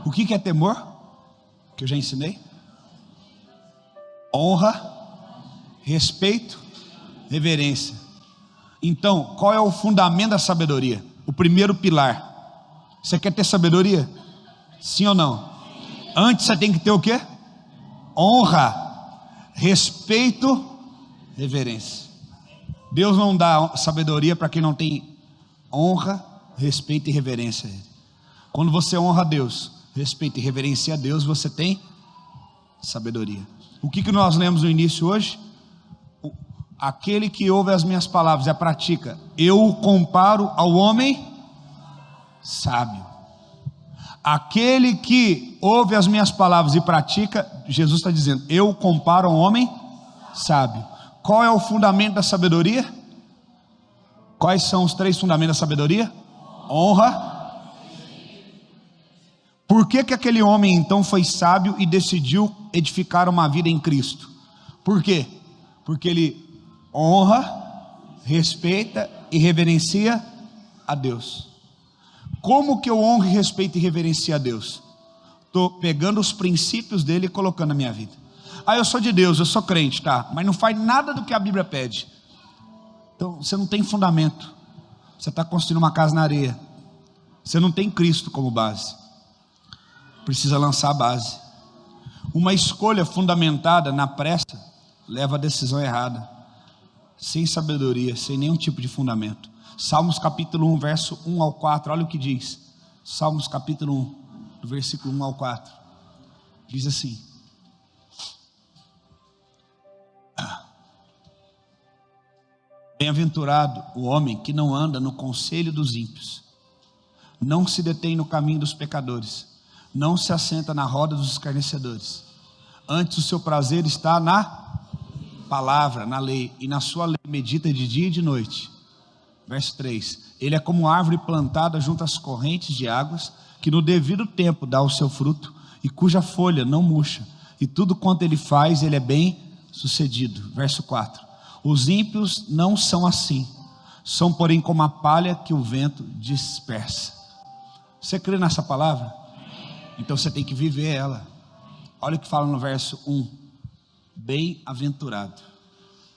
O que é temor? Que eu já ensinei: honra, respeito, reverência. Então, qual é o fundamento da sabedoria? O primeiro pilar. Você quer ter sabedoria? Sim ou não? Antes você tem que ter o quê? Honra, respeito, reverência. Deus não dá sabedoria para quem não tem honra, respeito e reverência a Ele. Quando você honra a Deus, respeita e reverencia a Deus, você tem sabedoria. O que nós lemos no início hoje? Aquele que ouve as minhas palavras e a pratica, eu o comparo ao homem sábio. Aquele que ouve as minhas palavras e pratica, Jesus está dizendo, eu o comparo ao homem sábio. Qual é o fundamento da sabedoria? Quais são os 3 fundamentos da sabedoria? Honra. Por que aquele homem então foi sábio e decidiu edificar uma vida em Cristo? Por quê? Porque ele honra, respeita e reverencia a Deus. Como que eu honro, respeito e reverencio a Deus? Estou pegando os princípios dele e colocando na minha vida. Eu sou de Deus, eu sou crente, tá? Mas não faz nada do que a Bíblia pede. Então você não tem fundamento. Você está construindo uma casa na areia. Você não tem Cristo como base. Precisa lançar a base. Uma escolha fundamentada na pressa leva a decisão errada, sem sabedoria, sem nenhum tipo de fundamento. Salmos capítulo 1, verso 1 ao 4, olha o que diz. Salmos capítulo 1, do versículo 1 ao 4. Diz assim: bem-aventurado o homem que não anda no conselho dos ímpios, não se detém no caminho dos pecadores, não se assenta na roda dos escarnecedores. Antes o seu prazer está na palavra, na lei, e na sua lei medita de dia e de noite. Verso 3: ele é como árvore plantada junto às correntes de águas, que no devido tempo dá o seu fruto, e cuja folha não murcha, e tudo quanto ele faz, ele é bem sucedido. Verso 4: os ímpios não são assim, são porém como a palha que o vento dispersa. Você crê nessa palavra? Então você tem que viver ela. Olha o que fala no verso 1: bem-aventurado.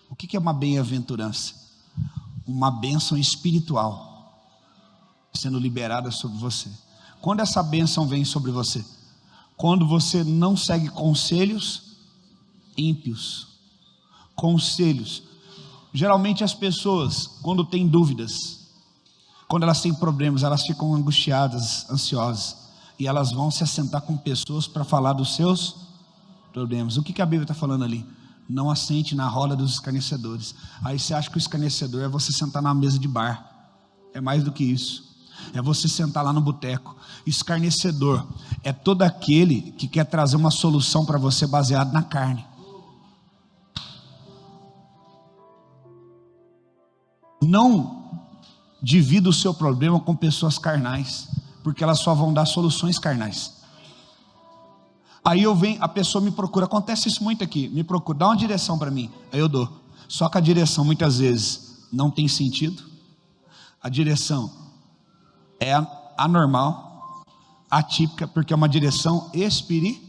O que é uma bem-aventurança? Uma bênção espiritual sendo liberada sobre você. Quando essa bênção vem sobre você? Quando você não segue conselhos ímpios. Conselhos. Geralmente as pessoas, quando têm dúvidas, quando elas têm problemas, elas ficam angustiadas, ansiosas, e elas vão se assentar com pessoas para falar dos seus problemas. O que a Bíblia está falando ali? Não assente na roda dos escarnecedores. Aí você acha que o escarnecedor é você sentar na mesa de bar. É mais do que isso. É você sentar lá no boteco. Escarnecedor é todo aquele que quer trazer uma solução para você baseado na carne. Não divida o seu problema com pessoas carnais, porque elas só vão dar soluções carnais. Aí a pessoa me procura, acontece isso muito aqui, me procura, dá uma direção para mim, aí eu dou. Só que a direção muitas vezes não tem sentido, a direção é anormal, atípica, porque é uma direção espiritual.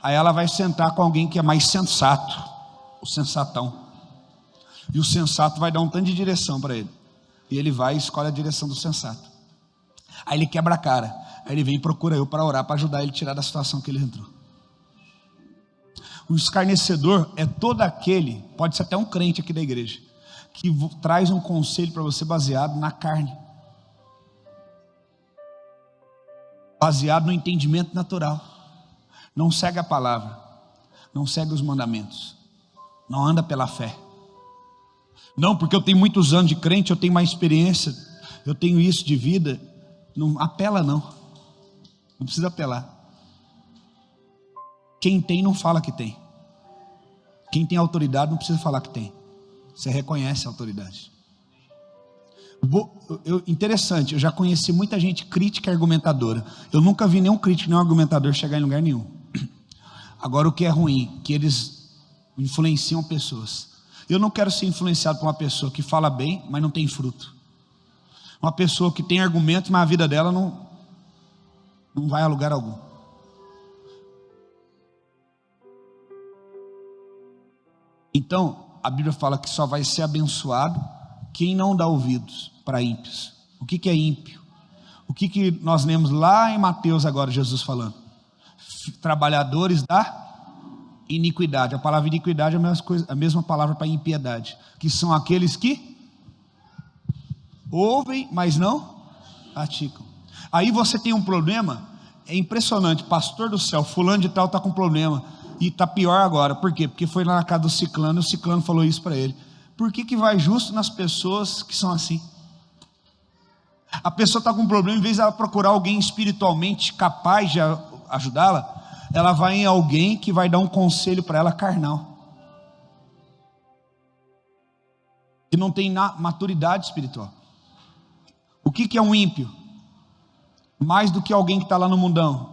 Aí ela vai sentar com alguém que é mais sensato, o sensatão. E o sensato vai dar um tanto de direção para ele. E ele vai e escolhe a direção do sensato. Aí ele quebra a cara. Aí ele vem e procura eu para orar, para ajudar ele a tirar da situação que ele entrou. O escarnecedor é todo aquele, pode ser até um crente aqui da igreja, que traz um conselho para você baseado na carne. Baseado no entendimento natural. Não segue a palavra. Não segue os mandamentos. Não anda pela fé. Não, porque eu tenho muitos anos de crente, eu tenho mais experiência, eu tenho isso de vida. Não apela não. Não precisa apelar. Quem tem não fala que tem. Quem tem autoridade não precisa falar que tem. Você reconhece a autoridade. Interessante, eu já conheci muita gente crítica e argumentadora. Eu nunca vi nenhum crítico, nenhum argumentador chegar em lugar nenhum. Agora o que é ruim, que eles influenciam pessoas. Eu não quero ser influenciado por uma pessoa que fala bem, mas não tem fruto. Uma pessoa que tem argumentos, mas a vida dela não vai a lugar algum. Então, a Bíblia fala que só vai ser abençoado quem não dá ouvidos para ímpios. O que é ímpio? O que nós lemos lá em Mateus agora, Jesus falando? Trabalhadores da iniquidade. A palavra iniquidade é a mesma palavra para impiedade, que são aqueles que ouvem, mas não praticam. Aí você tem um problema, é impressionante, pastor do céu, fulano de tal está com problema, e está pior agora. Por quê? Porque foi lá na casa do ciclano, e o ciclano falou isso para ele. Por que vai justo nas pessoas que são assim? A pessoa está com um problema, em vez de ela procurar alguém espiritualmente capaz de ajudá-la, ela vai em alguém que vai dar um conselho para ela carnal, que não tem maturidade espiritual. O que é um ímpio? Mais do que alguém que está lá no mundão.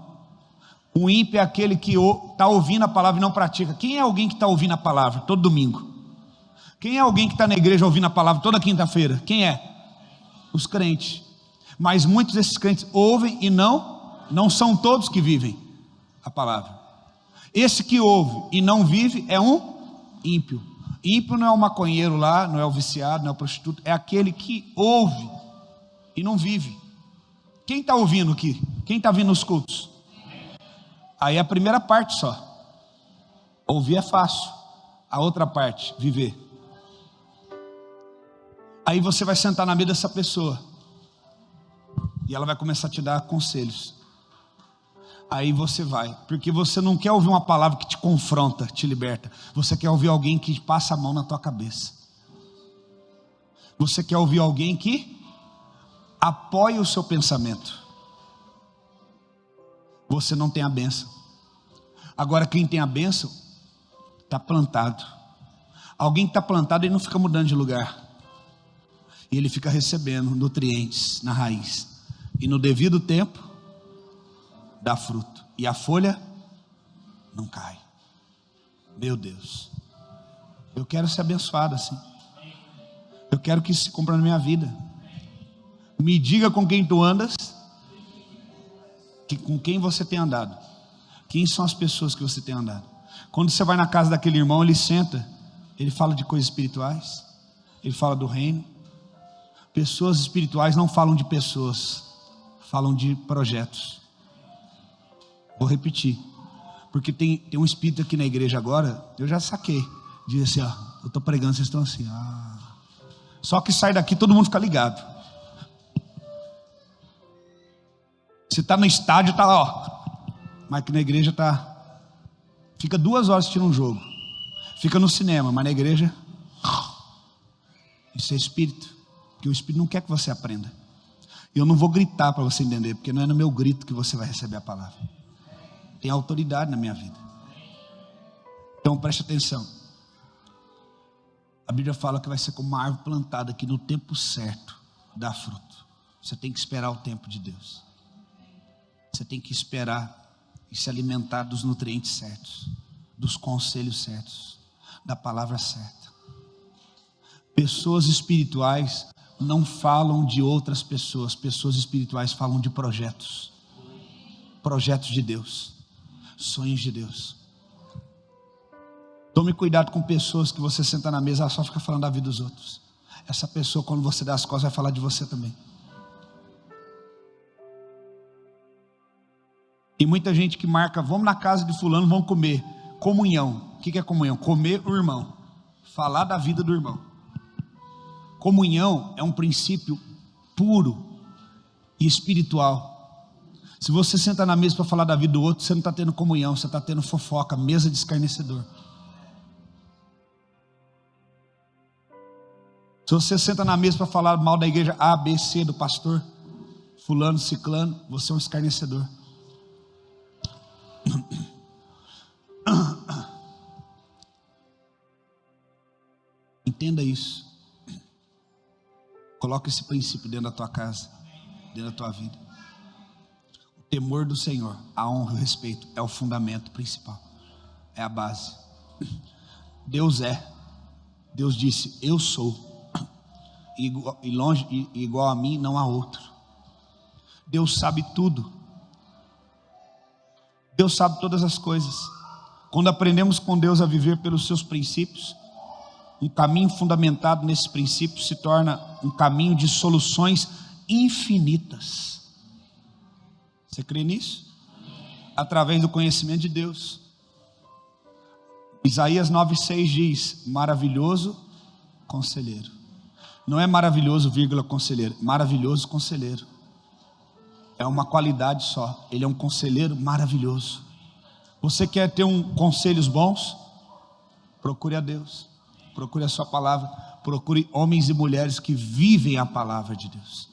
Um ímpio é aquele que está ouvindo a palavra e não pratica. Quem é alguém que está ouvindo a palavra todo domingo? Quem é alguém que está na igreja ouvindo a palavra toda quinta-feira? Quem é? Os crentes. Mas muitos desses crentes ouvem e não são todos que vivem a palavra. Esse que ouve e não vive é um ímpio. Ímpio não é o maconheiro lá, não é o viciado, não é o prostituto, é aquele que ouve e não vive. Quem está ouvindo aqui? Quem está vindo nos cultos? Aí é a primeira parte só. Ouvir é fácil. A outra parte, viver. Aí você vai sentar na mesa dessa pessoa e ela vai começar a te dar conselhos. Aí você vai, porque você não quer ouvir uma palavra que te confronta, te liberta. Você quer ouvir alguém que passa a mão na tua cabeça. Você quer ouvir alguém que apoia o seu pensamento. Você não tem a bênção. Agora quem tem a bênção está plantado. Alguém que está plantado, ele não fica mudando de lugar. E ele fica recebendo nutrientes na raiz. E no devido tempo dá fruto. E a folha não cai. Meu Deus. Eu quero ser abençoado assim. Eu quero que isso se cumpra na minha vida. Me diga com quem tu andas, com quem você tem andado. Quem são as pessoas que você tem andado? Quando você vai na casa daquele irmão, ele senta, ele fala de coisas espirituais, ele fala do reino. Pessoas espirituais não falam de pessoas, falam de projetos. Vou repetir, porque tem um espírito aqui na igreja agora, eu já saquei, diz assim, eu estou pregando, vocês estão assim, só que sai daqui, todo mundo fica ligado. Você está no estádio, está lá, mas aqui na igreja fica 2 horas assistindo um jogo, fica no cinema, mas na igreja, isso é espírito, porque o espírito não quer que você aprenda. E eu não vou gritar para você entender, porque não é no meu grito que você vai receber a palavra. Tem autoridade na minha vida. Então preste atenção. A Bíblia fala que vai ser como uma árvore plantada que no tempo certo dá fruto. Você tem que esperar o tempo de Deus. Você tem que esperar e se alimentar dos nutrientes certos, dos conselhos certos, da palavra certa. Pessoas espirituais não falam de outras pessoas. Pessoas espirituais falam de projetos. Projetos de Deus. Sonhos de Deus. Tome cuidado com pessoas que você senta na mesa, ela só fica falando da vida dos outros. Essa pessoa, quando você dá as costas, vai falar de você também. E muita gente que marca, vamos na casa de fulano, vamos comer. Comunhão. O que é comunhão? Comer o irmão. Falar da vida do irmão. Comunhão é um princípio puro e espiritual. Se você senta na mesa para falar da vida do outro, você não está tendo comunhão, você está tendo fofoca, mesa de escarnecedor. Se você senta na mesa para falar mal da igreja A, B, C, do pastor fulano, ciclano, você é um escarnecedor. Entenda isso. Coloca esse princípio dentro da tua casa, dentro da tua vida. O temor do Senhor, a honra e o respeito é o fundamento principal, é a base. Deus disse, eu sou, e longe, e igual a mim não há outro. Deus sabe tudo. Deus sabe todas as coisas. Quando aprendemos com Deus a viver pelos seus princípios, um caminho fundamentado nesses princípios se torna um caminho de soluções infinitas. Você crê nisso? Através do conhecimento de Deus. Isaías 9,6 diz, maravilhoso conselheiro. Não é maravilhoso, vírgula, conselheiro. Maravilhoso conselheiro. É uma qualidade só. Ele é um conselheiro maravilhoso. Você quer ter conselhos bons? Procure a Deus. Procure a sua palavra. Procure homens e mulheres que vivem a palavra de Deus.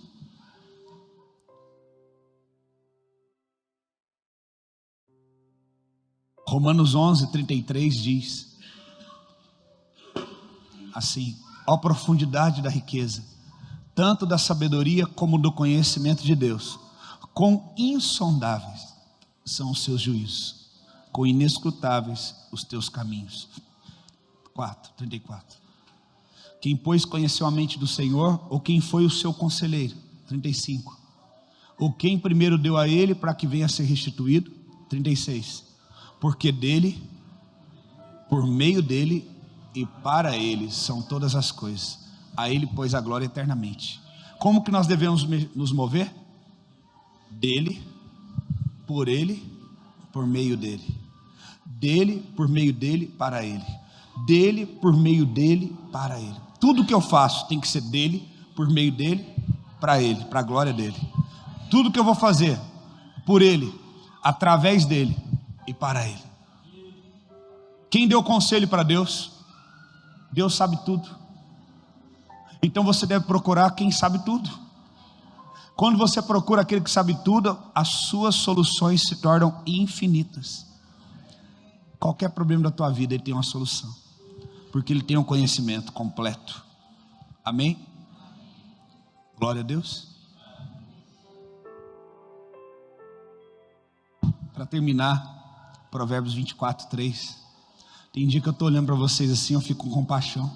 Romanos 11:33 diz assim: ó profundidade da riqueza, tanto da sabedoria como do conhecimento de Deus, quão insondáveis são os seus juízos, quão inescrutáveis os teus caminhos. 34. Quem, pois, conheceu a mente do Senhor, ou quem foi o seu conselheiro? 35. Ou quem primeiro deu a ele para que venha a ser restituído? 36. Porque dele, por meio dele e para ele são todas as coisas. A ele, pois, a glória eternamente. Como que nós devemos nos mover? Dele, por meio dele. Dele, por meio dele, para ele. Dele, por meio dele, para ele. Tudo que eu faço tem que ser dele, por meio dele, para ele, para a glória dele. Tudo que eu vou fazer, por ele, através dele e para ele. Quem deu conselho para Deus? Deus sabe tudo. Então você deve procurar quem sabe tudo. Quando você procura aquele que sabe tudo, as suas soluções se tornam infinitas. Qualquer problema da tua vida, ele tem uma solução, porque ele tem um conhecimento completo. Amém? Glória a Deus. Para terminar, Provérbios 24, 3. Tem dia que eu estou olhando para vocês assim, eu fico com compaixão,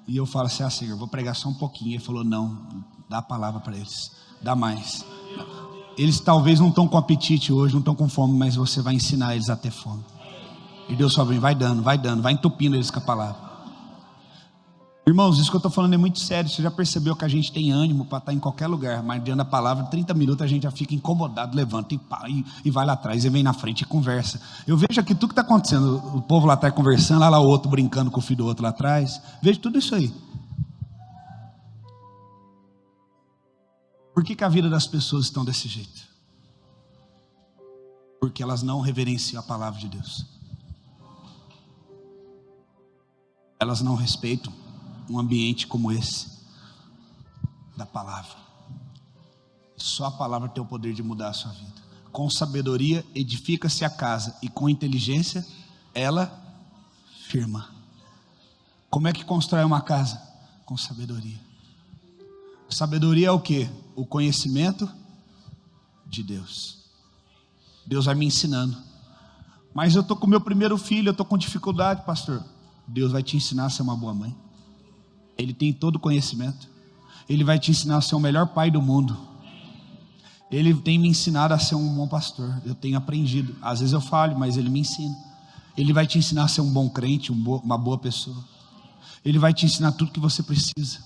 e eu falo assim: Senhor, eu vou pregar só um pouquinho. Ele falou: não, dá a palavra para eles, dá mais. Eles talvez não estão com apetite hoje, não estão com fome, mas você vai ensinar eles a ter fome. E Deus só vem, vai dando, vai entupindo eles com a palavra. Irmãos, isso que eu estou falando é muito sério. Você já percebeu que a gente tem ânimo para estar em qualquer lugar, mas diante da palavra, 30 minutos a gente já fica incomodado, levanta e vai lá atrás, e vem na frente e conversa. Eu vejo aqui tudo que está acontecendo, o povo lá atrás conversando, lá o outro brincando com o filho do outro lá atrás, vejo tudo isso aí. Por que a vida das pessoas estão desse jeito? Porque elas não reverenciam a palavra de Deus. Elas não respeitam um ambiente como esse da palavra. Só a palavra tem o poder de mudar a sua vida. Com sabedoria edifica-se a casa, e com inteligência ela firma. Como é que constrói uma casa? Com sabedoria. Sabedoria é o que? O conhecimento de Deus. Deus vai me ensinando. Mas eu estou com meu primeiro filho, eu estou com dificuldade, pastor. Deus vai te ensinar a ser uma boa mãe. Ele tem todo o conhecimento. Ele vai te ensinar a ser o melhor pai do mundo. Ele tem me ensinado a ser um bom pastor. Eu tenho aprendido. Às vezes eu falho, mas ele me ensina. Ele vai te ensinar a ser um bom crente, uma boa pessoa. Ele vai te ensinar tudo que você precisa.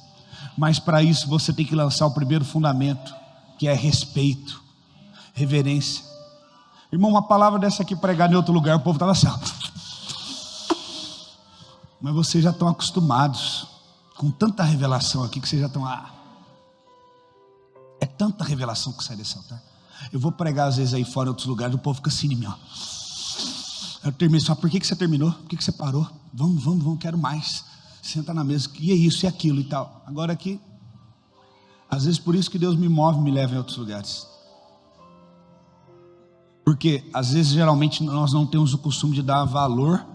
Mas para isso você tem que lançar o primeiro fundamento, que é respeito, reverência. Irmão, uma palavra dessa aqui pregada em outro lugar, o povo estava assim, ó. Mas vocês já estão acostumados com tanta revelação aqui, que vocês já estão, é tanta revelação que sai desse altar. Eu vou pregar às vezes aí fora em outros lugares, o povo fica assim em mim, ó. Eu termino, só por que você terminou? Por que você parou? Vamos, quero mais. Senta na mesa, e é isso e aquilo e tal. Agora aqui, às vezes por isso que Deus me move, me leva em outros lugares. Porque às vezes geralmente nós não temos o costume de dar valor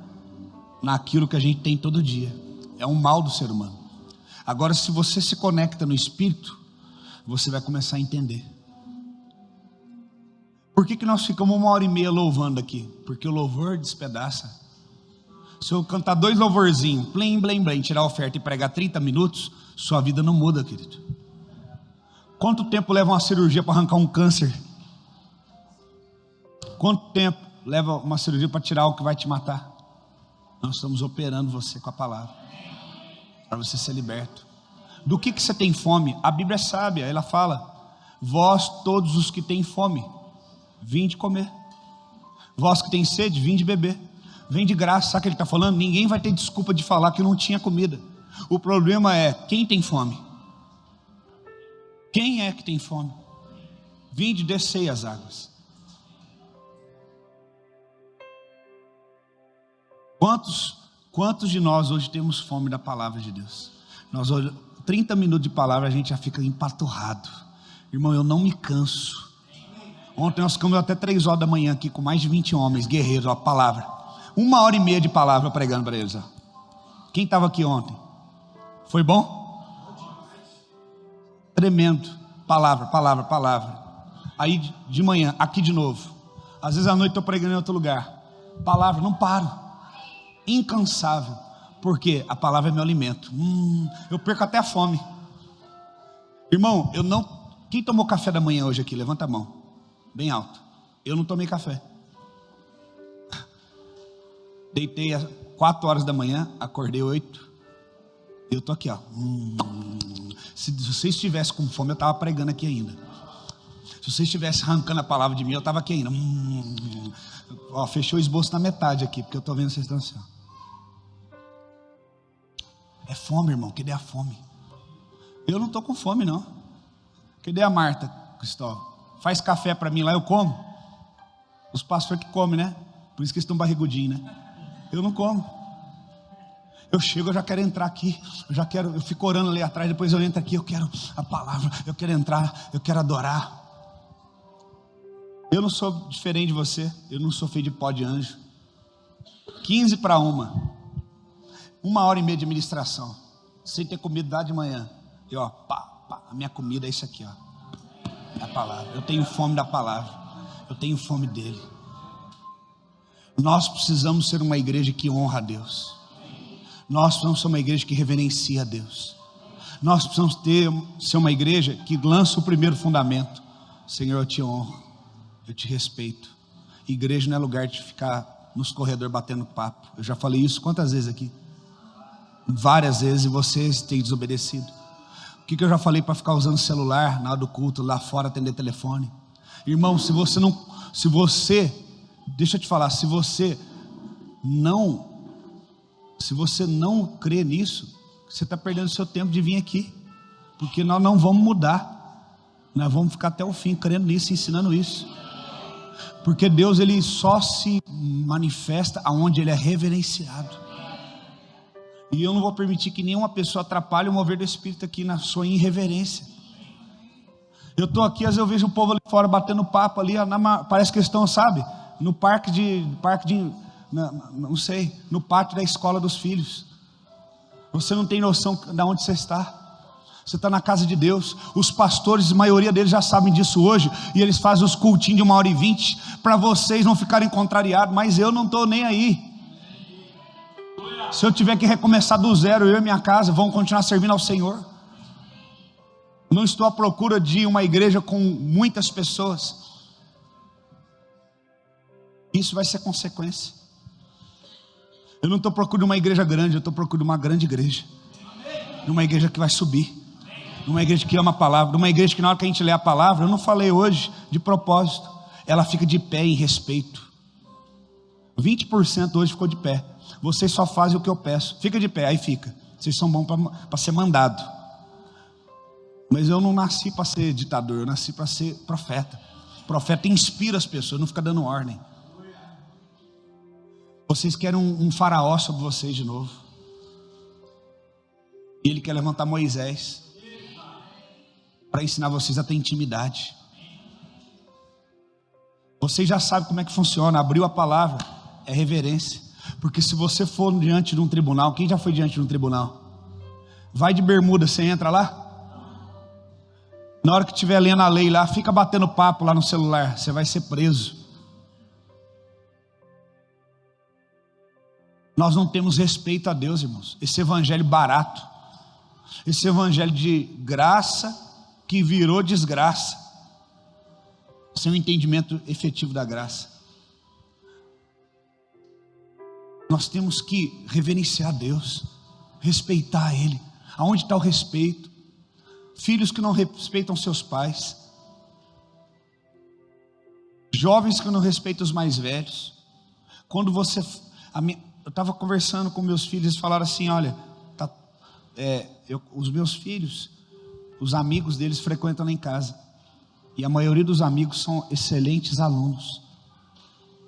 naquilo que a gente tem todo dia. É um mal do ser humano. Agora, se você se conecta no Espírito, você vai começar a entender. Por que nós ficamos 1h30 louvando aqui? Porque o louvor despedaça. Se eu cantar 2 louvorzinhos, blim, blim, blim, tirar a oferta e pregar 30 minutos, sua vida não muda, querido. Quanto tempo leva uma cirurgia para arrancar um câncer? Quanto tempo leva uma cirurgia para tirar algo que vai te matar? Nós estamos operando você com a palavra, para você ser liberto. Do que você tem fome? A Bíblia é sábia, ela fala: vós todos os que têm fome, vinde comer. Vós que têm sede, vinde beber. Vem de graça. Sabe o que ele está falando? Ninguém vai ter desculpa de falar que não tinha comida. O problema é, quem tem fome? Quem é que tem fome? Vinde, descei as águas. Quantos de nós hoje temos fome da palavra de Deus? Nós hoje, 30 minutos de palavra, a gente já fica empaturrado. Irmão, eu não me canso. Ontem nós ficamos até 3 horas da manhã aqui com mais de 20 homens, guerreiros, a palavra. 1h30 de palavra pregando para eles. Ó. Quem estava aqui ontem? Foi bom? Tremendo. Palavra. Aí de manhã, aqui de novo. Às vezes à noite estou pregando em outro lugar. Palavra, não paro. Incansável. porque a palavra é meu alimento. Eu perco até a fome. Irmão, quem tomou café da manhã hoje aqui? Levanta a mão, bem alto. Eu não tomei café. Deitei às 4 horas da manhã, acordei 8. Eu estou aqui, ó. Se vocês estivessem com fome, eu estava pregando aqui ainda. Se vocês estivessem arrancando a palavra de mim, eu estava aqui ainda. Ó, fechou o esboço na metade aqui, porque eu estou vendo vocês estão assim, ó. É fome, irmão, cadê a fome? Eu não estou com fome, não. Cadê a Marta, Cristóvão? Faz café para mim lá, eu como. Os pastores que comem, né? Por isso que eles estão barrigudinhos, né? Eu não como. Eu chego, eu já quero entrar aqui. Eu fico orando ali atrás, depois eu entro aqui, eu quero a palavra, eu quero entrar, eu quero adorar. Eu não sou diferente de você, eu não sou feito de pó de anjo. 15 para 1. 1h30 de ministração, sem ter comido lá de manhã. E ó, a minha comida é isso aqui, ó. É a palavra. Eu tenho fome da palavra. Eu tenho fome dele. Nós precisamos ser uma igreja que honra a Deus. Nós precisamos ser uma igreja que reverencia a Deus. Nós precisamos ser uma igreja que lança o primeiro fundamento. Senhor, eu te honro, eu te respeito. Igreja não é lugar de ficar nos corredores batendo papo. Eu já falei isso quantas vezes aqui? Várias vezes, e vocês têm desobedecido. O que eu já falei para ficar usando celular na hora do culto, lá fora atender telefone? Irmão, se você deixa eu te falar, se você não crê nisso, você está perdendo seu tempo de vir aqui, porque nós não vamos mudar, nós vamos ficar até o fim crendo nisso, ensinando isso, porque Deus, ele só se manifesta aonde ele é reverenciado. E eu não vou permitir que nenhuma pessoa atrapalhe o mover do Espírito aqui na sua irreverência. Eu estou aqui, às vezes eu vejo o povo ali fora batendo papo ali, parece que eles estão, sabe, no não sei, no pátio da escola dos filhos. Você não tem noção de onde você está. Você está na casa de Deus. Os pastores, a maioria deles já sabem disso hoje, e eles fazem os cultinhos de 1h20 para vocês não ficarem contrariados, mas eu não estou nem aí. Se eu tiver que recomeçar do zero, eu e minha casa vamos continuar servindo ao Senhor. Não estou à procura de uma igreja com muitas pessoas. Isso vai ser consequência. Eu não estou procurando uma igreja grande, eu estou procurando uma grande igreja. Uma igreja que vai subir. Uma igreja que ama a palavra. Uma igreja que na hora que a gente lê a palavra, eu não falei hoje de propósito, ela fica de pé em respeito. 20% hoje ficou de pé. Vocês só fazem o que eu peço. Fica de pé, aí fica. Vocês são bons para ser mandado. Mas eu não nasci para ser ditador, eu nasci para ser profeta. Profeta inspira as pessoas, não fica dando ordem. Vocês querem um faraó sobre vocês de novo. E ele quer levantar Moisés para ensinar vocês a ter intimidade. Vocês já sabem como é que funciona. Abriu a palavra, é reverência. Porque se você for diante de um tribunal, quem já foi diante de um tribunal? Vai de bermuda, você entra lá? Na hora que estiver lendo a lei lá, fica batendo papo lá no celular, você vai ser preso. Nós não temos respeito a Deus, irmãos. Esse evangelho barato, esse evangelho de graça que virou desgraça, sem o entendimento efetivo da graça. Nós temos que reverenciar Deus, respeitar Ele. Aonde está o respeito? Filhos que não respeitam seus pais, jovens que não respeitam os mais velhos. Quando você, eu estava conversando com meus filhos, eles falaram assim: olha, os meus filhos, os amigos deles frequentam lá em casa, e a maioria dos amigos são excelentes alunos.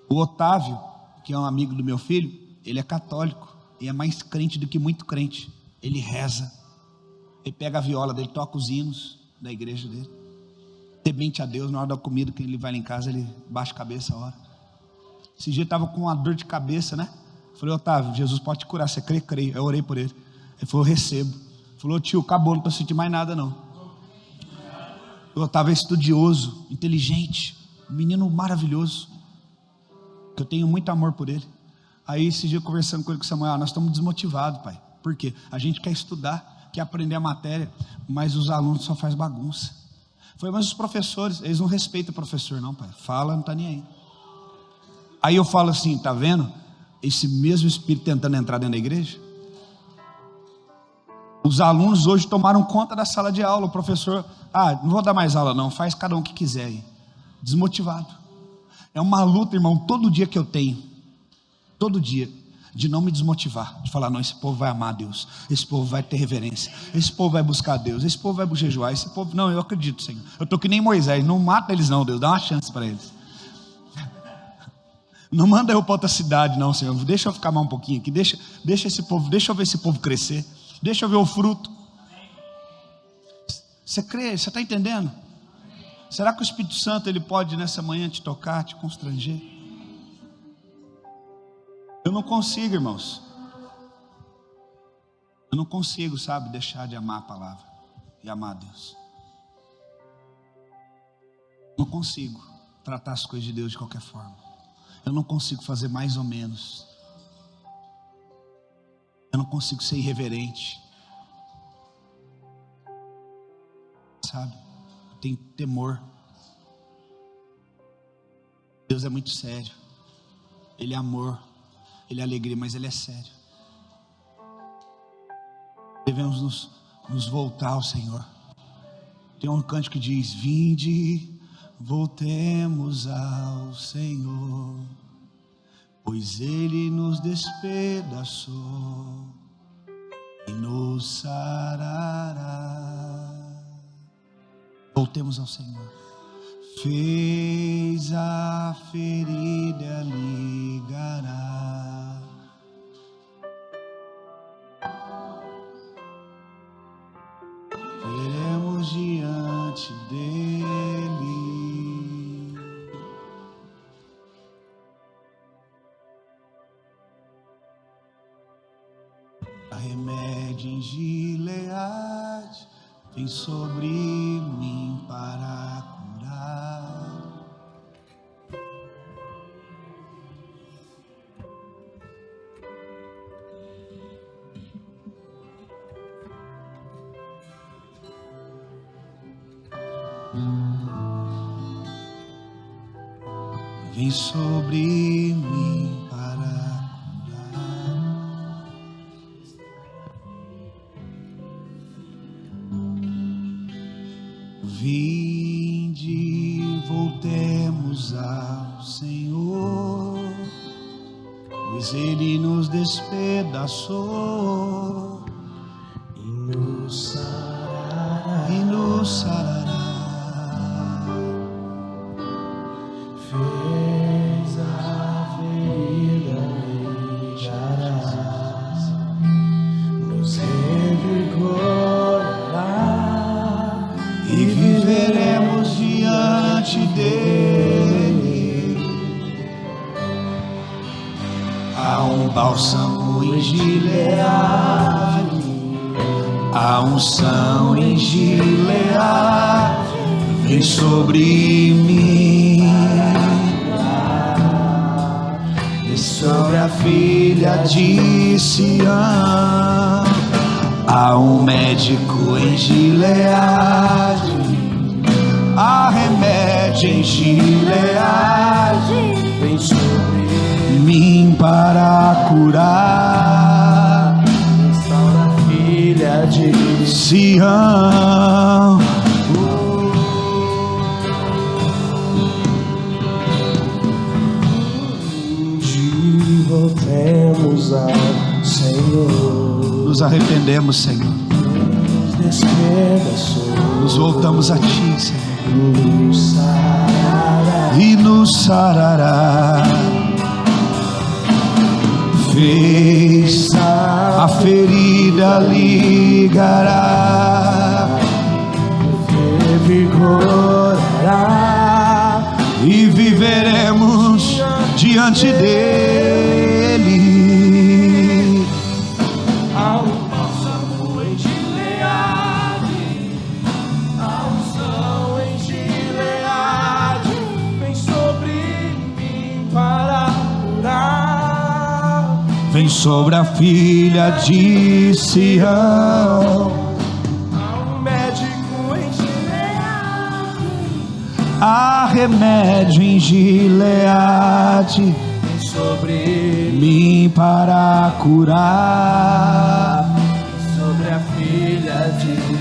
O Otávio, que é um amigo do meu filho, ele é católico, e é mais crente do que muito crente. Ele reza, ele pega a viola dele, toca os hinos da igreja dele, temente a Deus. Na hora da comida, que ele vai lá em casa, ele baixa a cabeça a hora. Esse dia eu estava com uma dor de cabeça, né? Eu falei: Otávio, Jesus pode te curar, você crê? Creio. Eu orei por ele. Ele falou: eu recebo. Ele falou: tio, acabou, não estou sentindo mais nada não. O Otávio é estudioso, inteligente, um menino maravilhoso, que eu tenho muito amor por ele. Aí esse dia conversando com ele, com o Samuel, nós estamos desmotivados, pai. Por quê? A gente quer estudar, quer aprender a matéria, mas os alunos só fazem bagunça. Foi, mas os professores, eles não respeitam o professor não, pai. Fala, não está nem aí. Aí eu falo assim, tá vendo? Esse mesmo espírito tentando entrar dentro da igreja. Os alunos hoje tomaram conta da sala de aula. O professor, não vou dar mais aula não, faz cada um o que quiser aí. Desmotivado. É uma luta, irmão, todo dia que eu tenho, todo dia, de não me desmotivar, de falar, não, esse povo vai amar Deus, esse povo vai ter reverência, esse povo vai buscar Deus, esse povo vai jejuar, esse povo, não, eu acredito, Senhor, eu estou que nem Moisés, não mata eles não, Deus, dá uma chance para eles, não manda eu para outra cidade não, Senhor, deixa eu ficar mais um pouquinho aqui, deixa esse povo, deixa eu ver esse povo crescer, deixa eu ver o fruto. Você crê, você está entendendo? Será que o Espírito Santo ele pode nessa manhã te tocar, te constranger? Eu não consigo, irmãos. Eu não consigo, sabe, deixar de amar a palavra e amar a Deus. Não consigo tratar as coisas de Deus de qualquer forma. Eu não consigo fazer mais ou menos. Eu não consigo ser irreverente. Sabe? Eu tenho temor. Deus é muito sério. Ele é amor. Ele é alegria, mas Ele é sério. Devemos nos voltar ao Senhor. Tem um cântico que diz: vinde, voltemos ao Senhor, pois Ele nos despedaçou e nos sarará. Voltemos ao Senhor. Fez a ferida, ligará. Veremos diante dele. A remédio em Gileade vem sobre mim para curar. Vem sobre mim para curar. Vinde, voltemos ao Senhor, pois Ele nos despedaçou e nos sarará. E nos sarará. Fez a ferida, ligará, nos revigorará e viveremos diante dele. Há um bálsamo em Gileade, há unção em Gileade, vem sobre mim. E sobre a filha de Sião, há um médico em Gileade, há remédio em Gileade, vem sobre mim para curar. Restaura a filha de Sião. Voltemos ao Senhor. Nos arrependemos, Senhor. Nos despedaçou. Nos voltamos a Ti, Senhor. Nos sarará. E nos sarará. Fez a ferida, ligará, revigorará e viveremos diante dele. Há um bálsamo em Gileade, há unção em Gileade, vem sobre mim para curar. vem sobre a filha de Sião. Há um médico em Gileade, Há remédio em Gileade, vem sobre mim para curar. sobre a filha de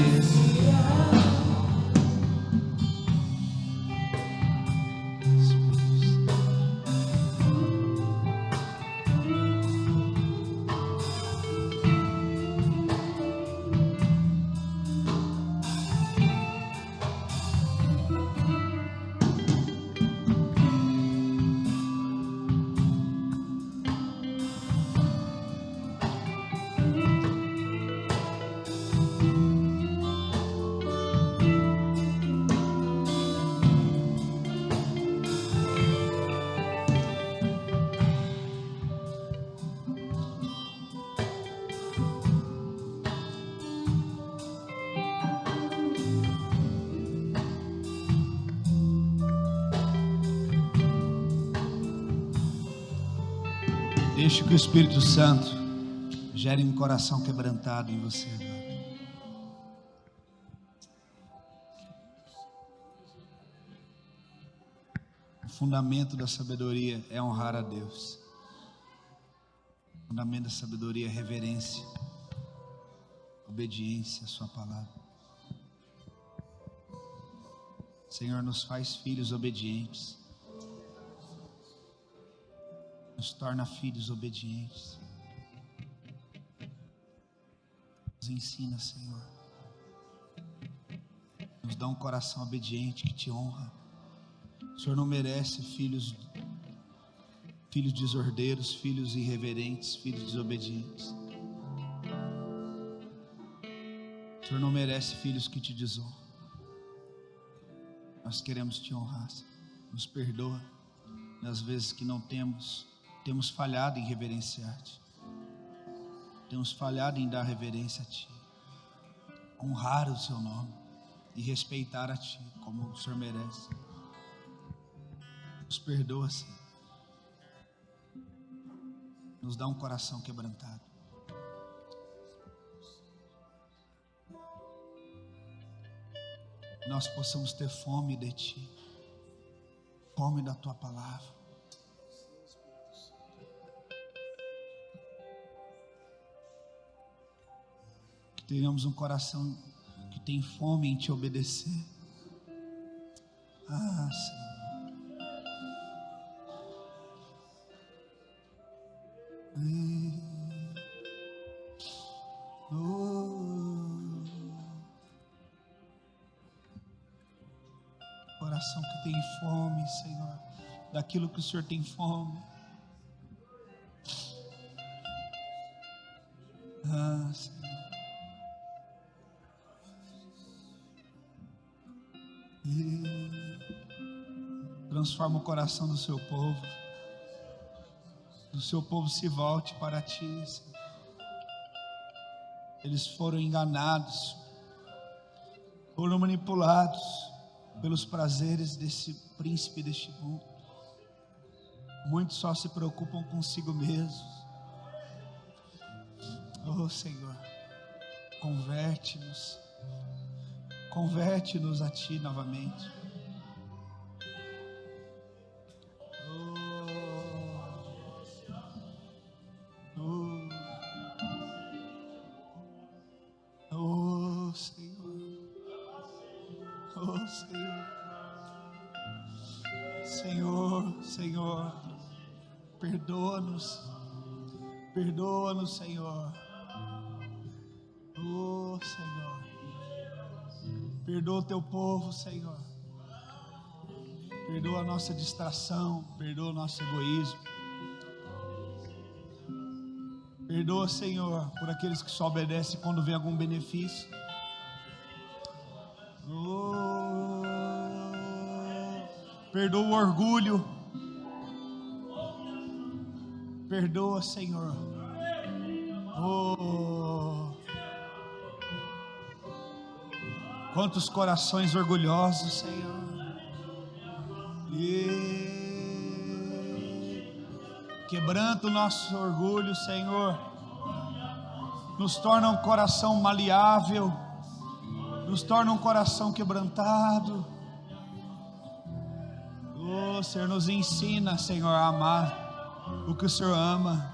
Deixe que o Espírito Santo gere um coração quebrantado em você agora. O fundamento da sabedoria é honrar a Deus. O fundamento da sabedoria é reverência, obediência à sua palavra. Senhor, nos faz filhos obedientes. Nos torna filhos obedientes. Nos ensina, Senhor. Nos dá um coração obediente que te honra. O Senhor não merece filhos desordeiros, filhos irreverentes, filhos desobedientes. O Senhor não merece filhos que te desonram. Nós queremos te honrar, Senhor. Nos perdoa nas vezes que não temos falhado em reverenciar-te. Temos falhado em dar reverência a ti, honrar o seu nome e respeitar a ti como o Senhor merece. Nos perdoa, Senhor. Nos dá um coração quebrantado. Nós possamos ter fome de ti, fome da tua palavra. Que tenhamos um coração que tem fome em te obedecer. Ah, Senhor. Coração que tem fome, Senhor, daquilo que o Senhor tem fome. Ah, Senhor. Transforma o coração do seu povo. Do seu povo se volte para ti, Senhor. Eles foram enganados, foram manipulados pelos prazeres desse príncipe deste mundo. Muitos só se preocupam consigo mesmos. Oh, Senhor, converte-nos a ti novamente. Senhor, perdoa-nos, Senhor. Oh, Senhor, perdoa o teu povo, Senhor. Perdoa a nossa distração, perdoa o nosso egoísmo. Perdoa, Senhor, por aqueles que só obedecem quando vem algum benefício. Oh, perdoa o orgulho. Perdoa, Senhor. Oh, quantos corações orgulhosos, Senhor. Quebranta o nosso orgulho, Senhor. Nos torna um coração maleável. Nos torna um coração quebrantado. Oh, Senhor, nos ensina, Senhor, a amar o que o Senhor ama.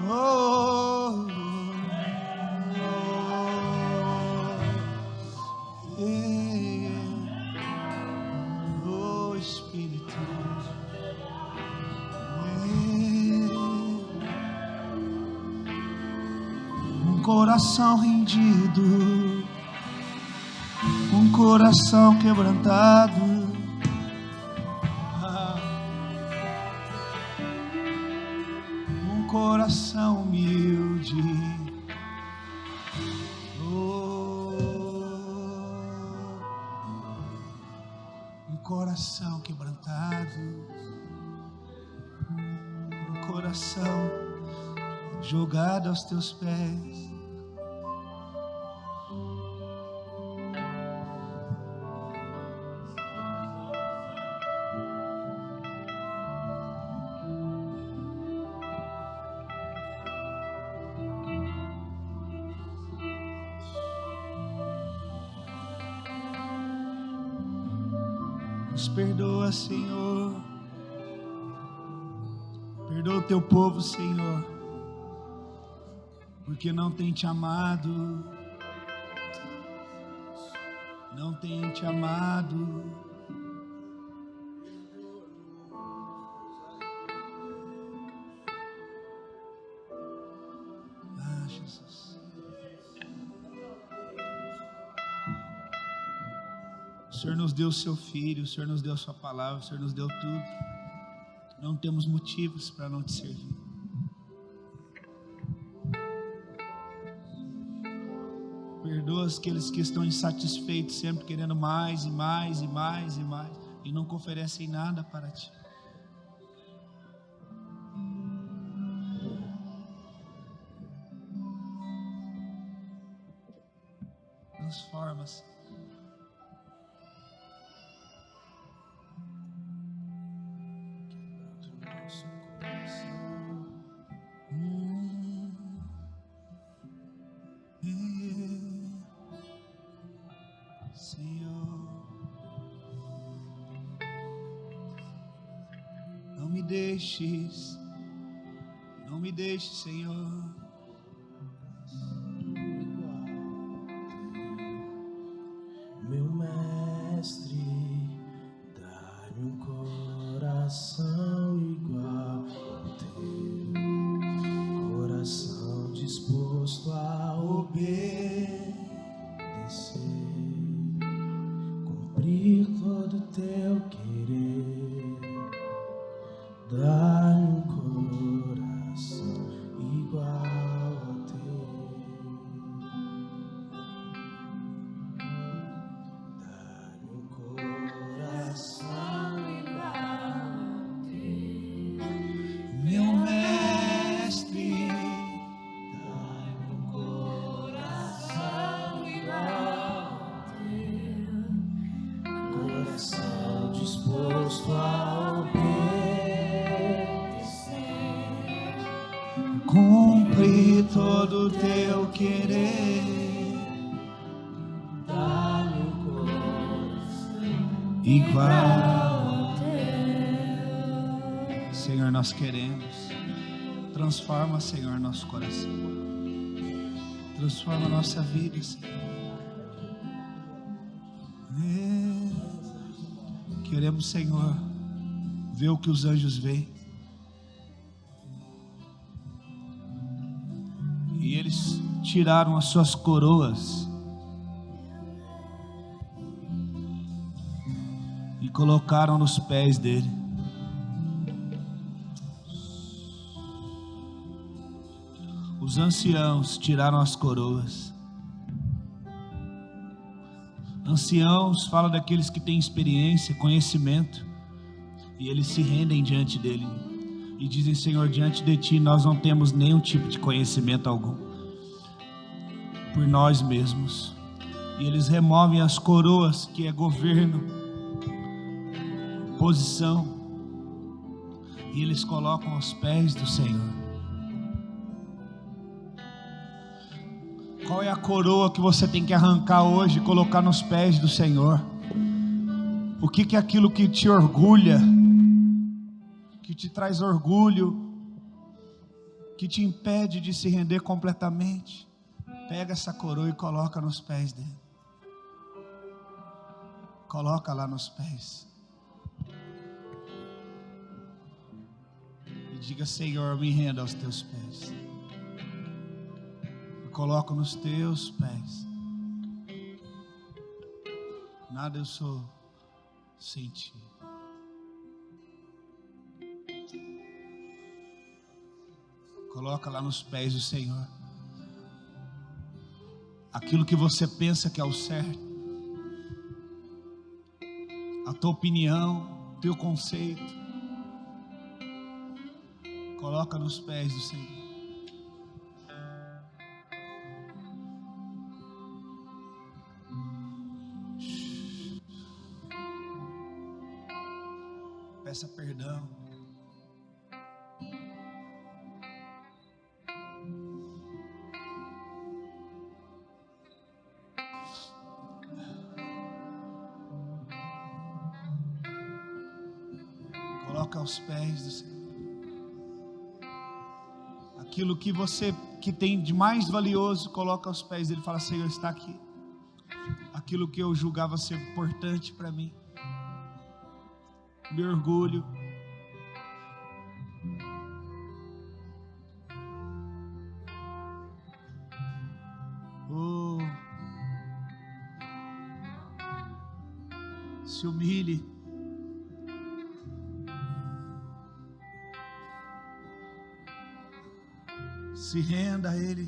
Oh, oh, Espírito. Um coração rendido, um coração quebrantado, um coração humilde. Um coração quebrantado, um coração jogado aos teus pés. Nos perdoa, Senhor. Perdoa o teu povo, Senhor, porque não tem te amado. Não tem te amado. Ah, Jesus. O Senhor nos deu o seu Filho, o Senhor nos deu a sua palavra, o Senhor nos deu tudo. Não temos motivos para não te servir. Perdoa aqueles que estão insatisfeitos, sempre querendo mais e mais e mais e mais, e nunca oferecem nada para ti. Transforma-se. Não me deixes, Senhor. Meu mestre, dá-me um coração igual ao teu, coração disposto a obedecer, cumprir todo o teu querer. Dá-me um coração igual ao teu. Dá-me um coração igual ao teu. Meu mestre, dá-me um coração igual ao teu. Coração disposto a cumpre todo o teu querer. Dá-me um coração igual ao teu. Senhor, nós queremos. Transforma, Senhor, nosso coração. Transforma a nossa vida, Senhor. Queremos, Senhor, ver o que os anjos veem. E eles tiraram as suas coroas e colocaram nos pés dele. Os anciãos tiraram as coroas. Anciãos fala daqueles que têm experiência, conhecimento, e eles se rendem diante dele e dizem: Senhor, diante de ti nós não temos nenhum tipo de conhecimento algum por nós mesmos. E eles removem as coroas, que é governo, posição, E eles colocam aos pés do Senhor. Qual é a coroa que você tem que arrancar hoje e colocar nos pés do Senhor? O que é aquilo que te orgulha, que te traz orgulho, que te impede de se render completamente? Pega essa coroa e coloca nos pés dele. Coloca lá nos pés. E diga: Senhor, eu me rendo aos teus pés. Eu coloco nos teus pés. Nada eu sou sem ti. Coloca lá nos pés do Senhor aquilo que você pensa que é o certo, a tua opinião, o teu conceito. Coloca nos pés do Senhor. Peça perdão. Coloca aos pés do Senhor aquilo que você que tem de mais valioso. Coloca aos pés dele. Fala: Senhor, está aqui. Aquilo que eu julgava ser importante para mim, meu orgulho, oh, se humilhe. Se renda a Ele.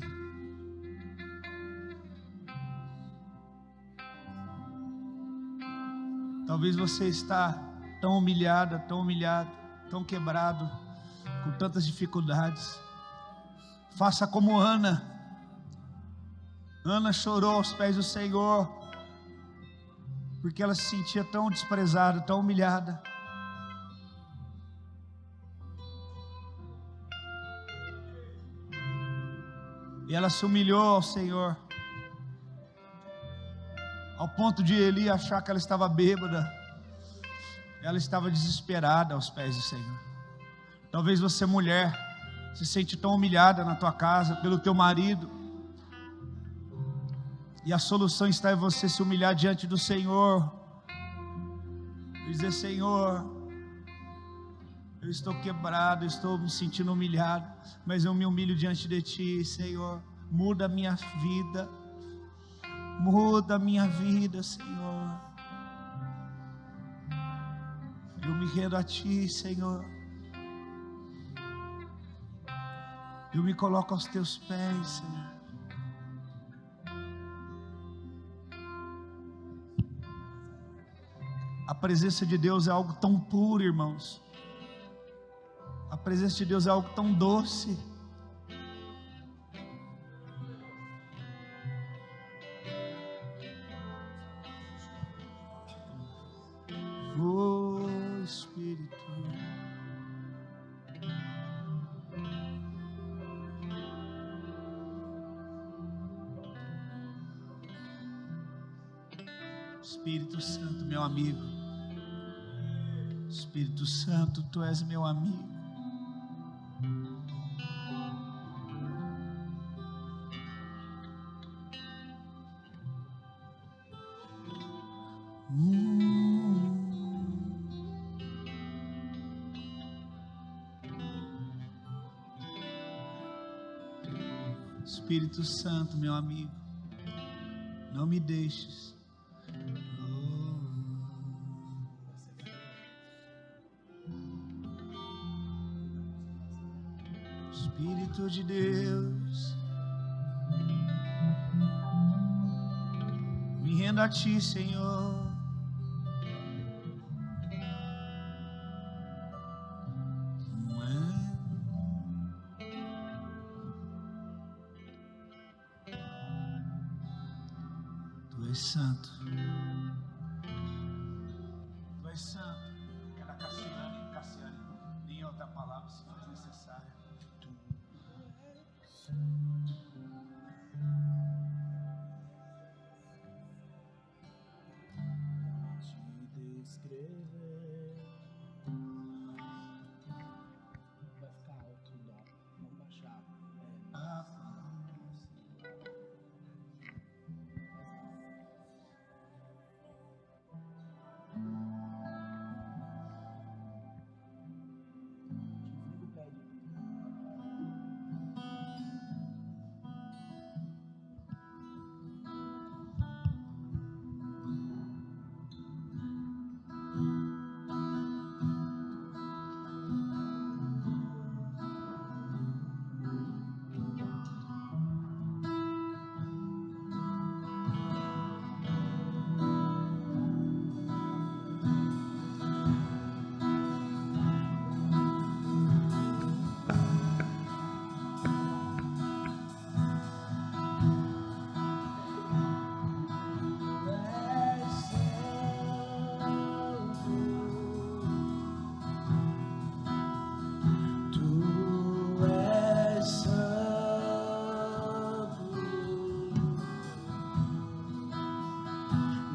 Talvez você está tão humilhada, tão humilhado, tão quebrado, com tantas dificuldades. Faça como Ana. Ana chorou aos pés do Senhor, porque ela se sentia tão desprezada, tão humilhada. E ela se humilhou ao Senhor, ao ponto de Eli achar que ela estava bêbada. Ela estava desesperada aos pés do Senhor. Talvez você, mulher, se sente tão humilhada na tua casa pelo teu marido, e a solução está em você se humilhar diante do Senhor e dizer: Senhor, eu estou quebrado, estou me sentindo humilhado, mas eu me humilho diante de Ti, Senhor. Muda a minha vida, muda a minha vida, Senhor. Eu me rendo a Ti, Senhor. Eu me coloco aos Teus pés, Senhor. A presença de Deus é algo tão puro, irmãos. A presença de Deus é algo tão doce. Oh, Espírito. Espírito Santo, meu amigo. Espírito Santo, Tu és meu amigo. Espírito Santo, meu amigo, não me deixes. Espírito de Deus, me rendo a Ti, Senhor. Tu és santo. Tu és santo. Que é da Cassiane, nem outra. a palavra se for necessário. Te descrever. Vai ficar alto, dó. Vamos baixar.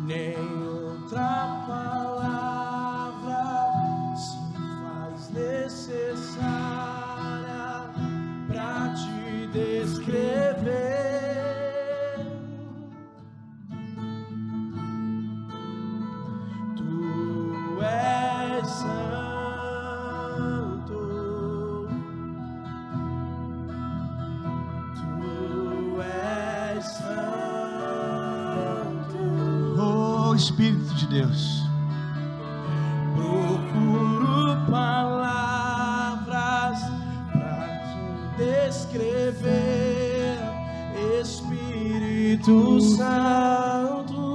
Nem outra palavra se faz necessária pra te descrever. Tu és santo, tu és santo. Espírito de Deus, procuro palavras para te descrever, Espírito Santo.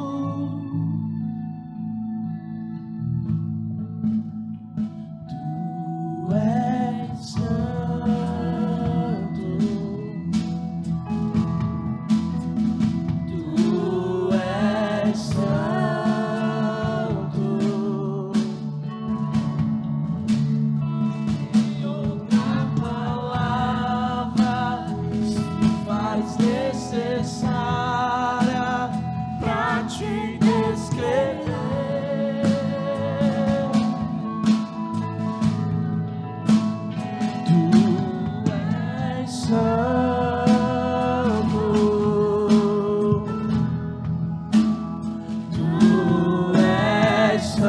Tu és santo, tu és santo. Necessária pra te descrever. Tu és santo, tu és santo.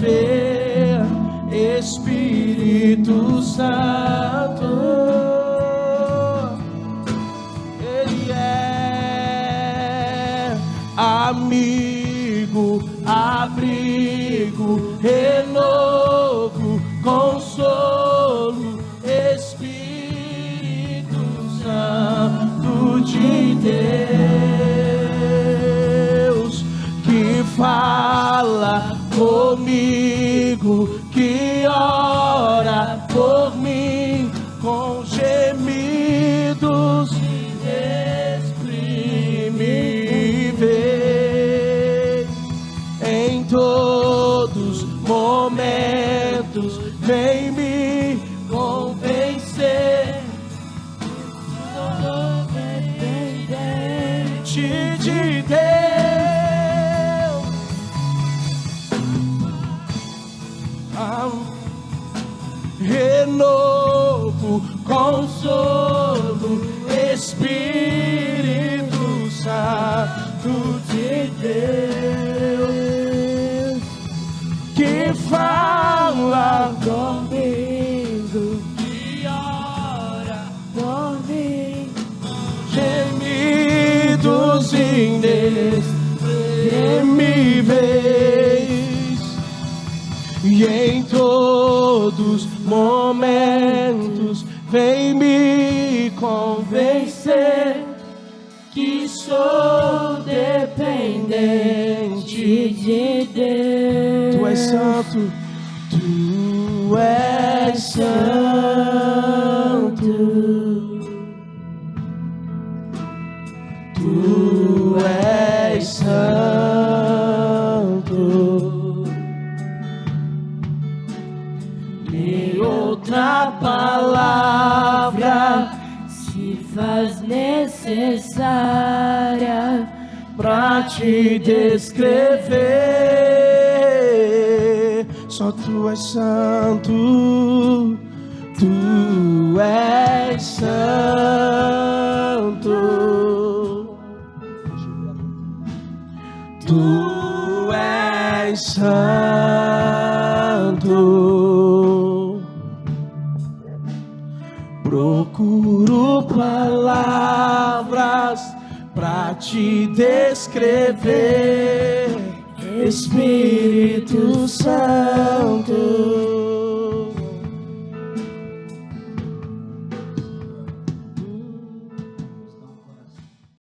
Descrever, Espírito Santo. Ele é amigo, abrigo, renovo, consolo, Espírito Santo de Deus, que fala comigo, que ora por mim com gemidos inexprimíveis. Em todos momentos vem me convencer. Sou dependente de Deus. Renovo, consolo, Espírito Santo de Deus, que fala comigo, que ora por mim, gemidos inexprimíveis. E em todos momentos vem me convencer que sou dependente de Deus. Tu és santo, tu és santo. nem outra palavra se faz necessária pra te descrever. Só tu és santo, tu és santo, tu és santo. Procuro palavras pra te descrever, Espírito Santo.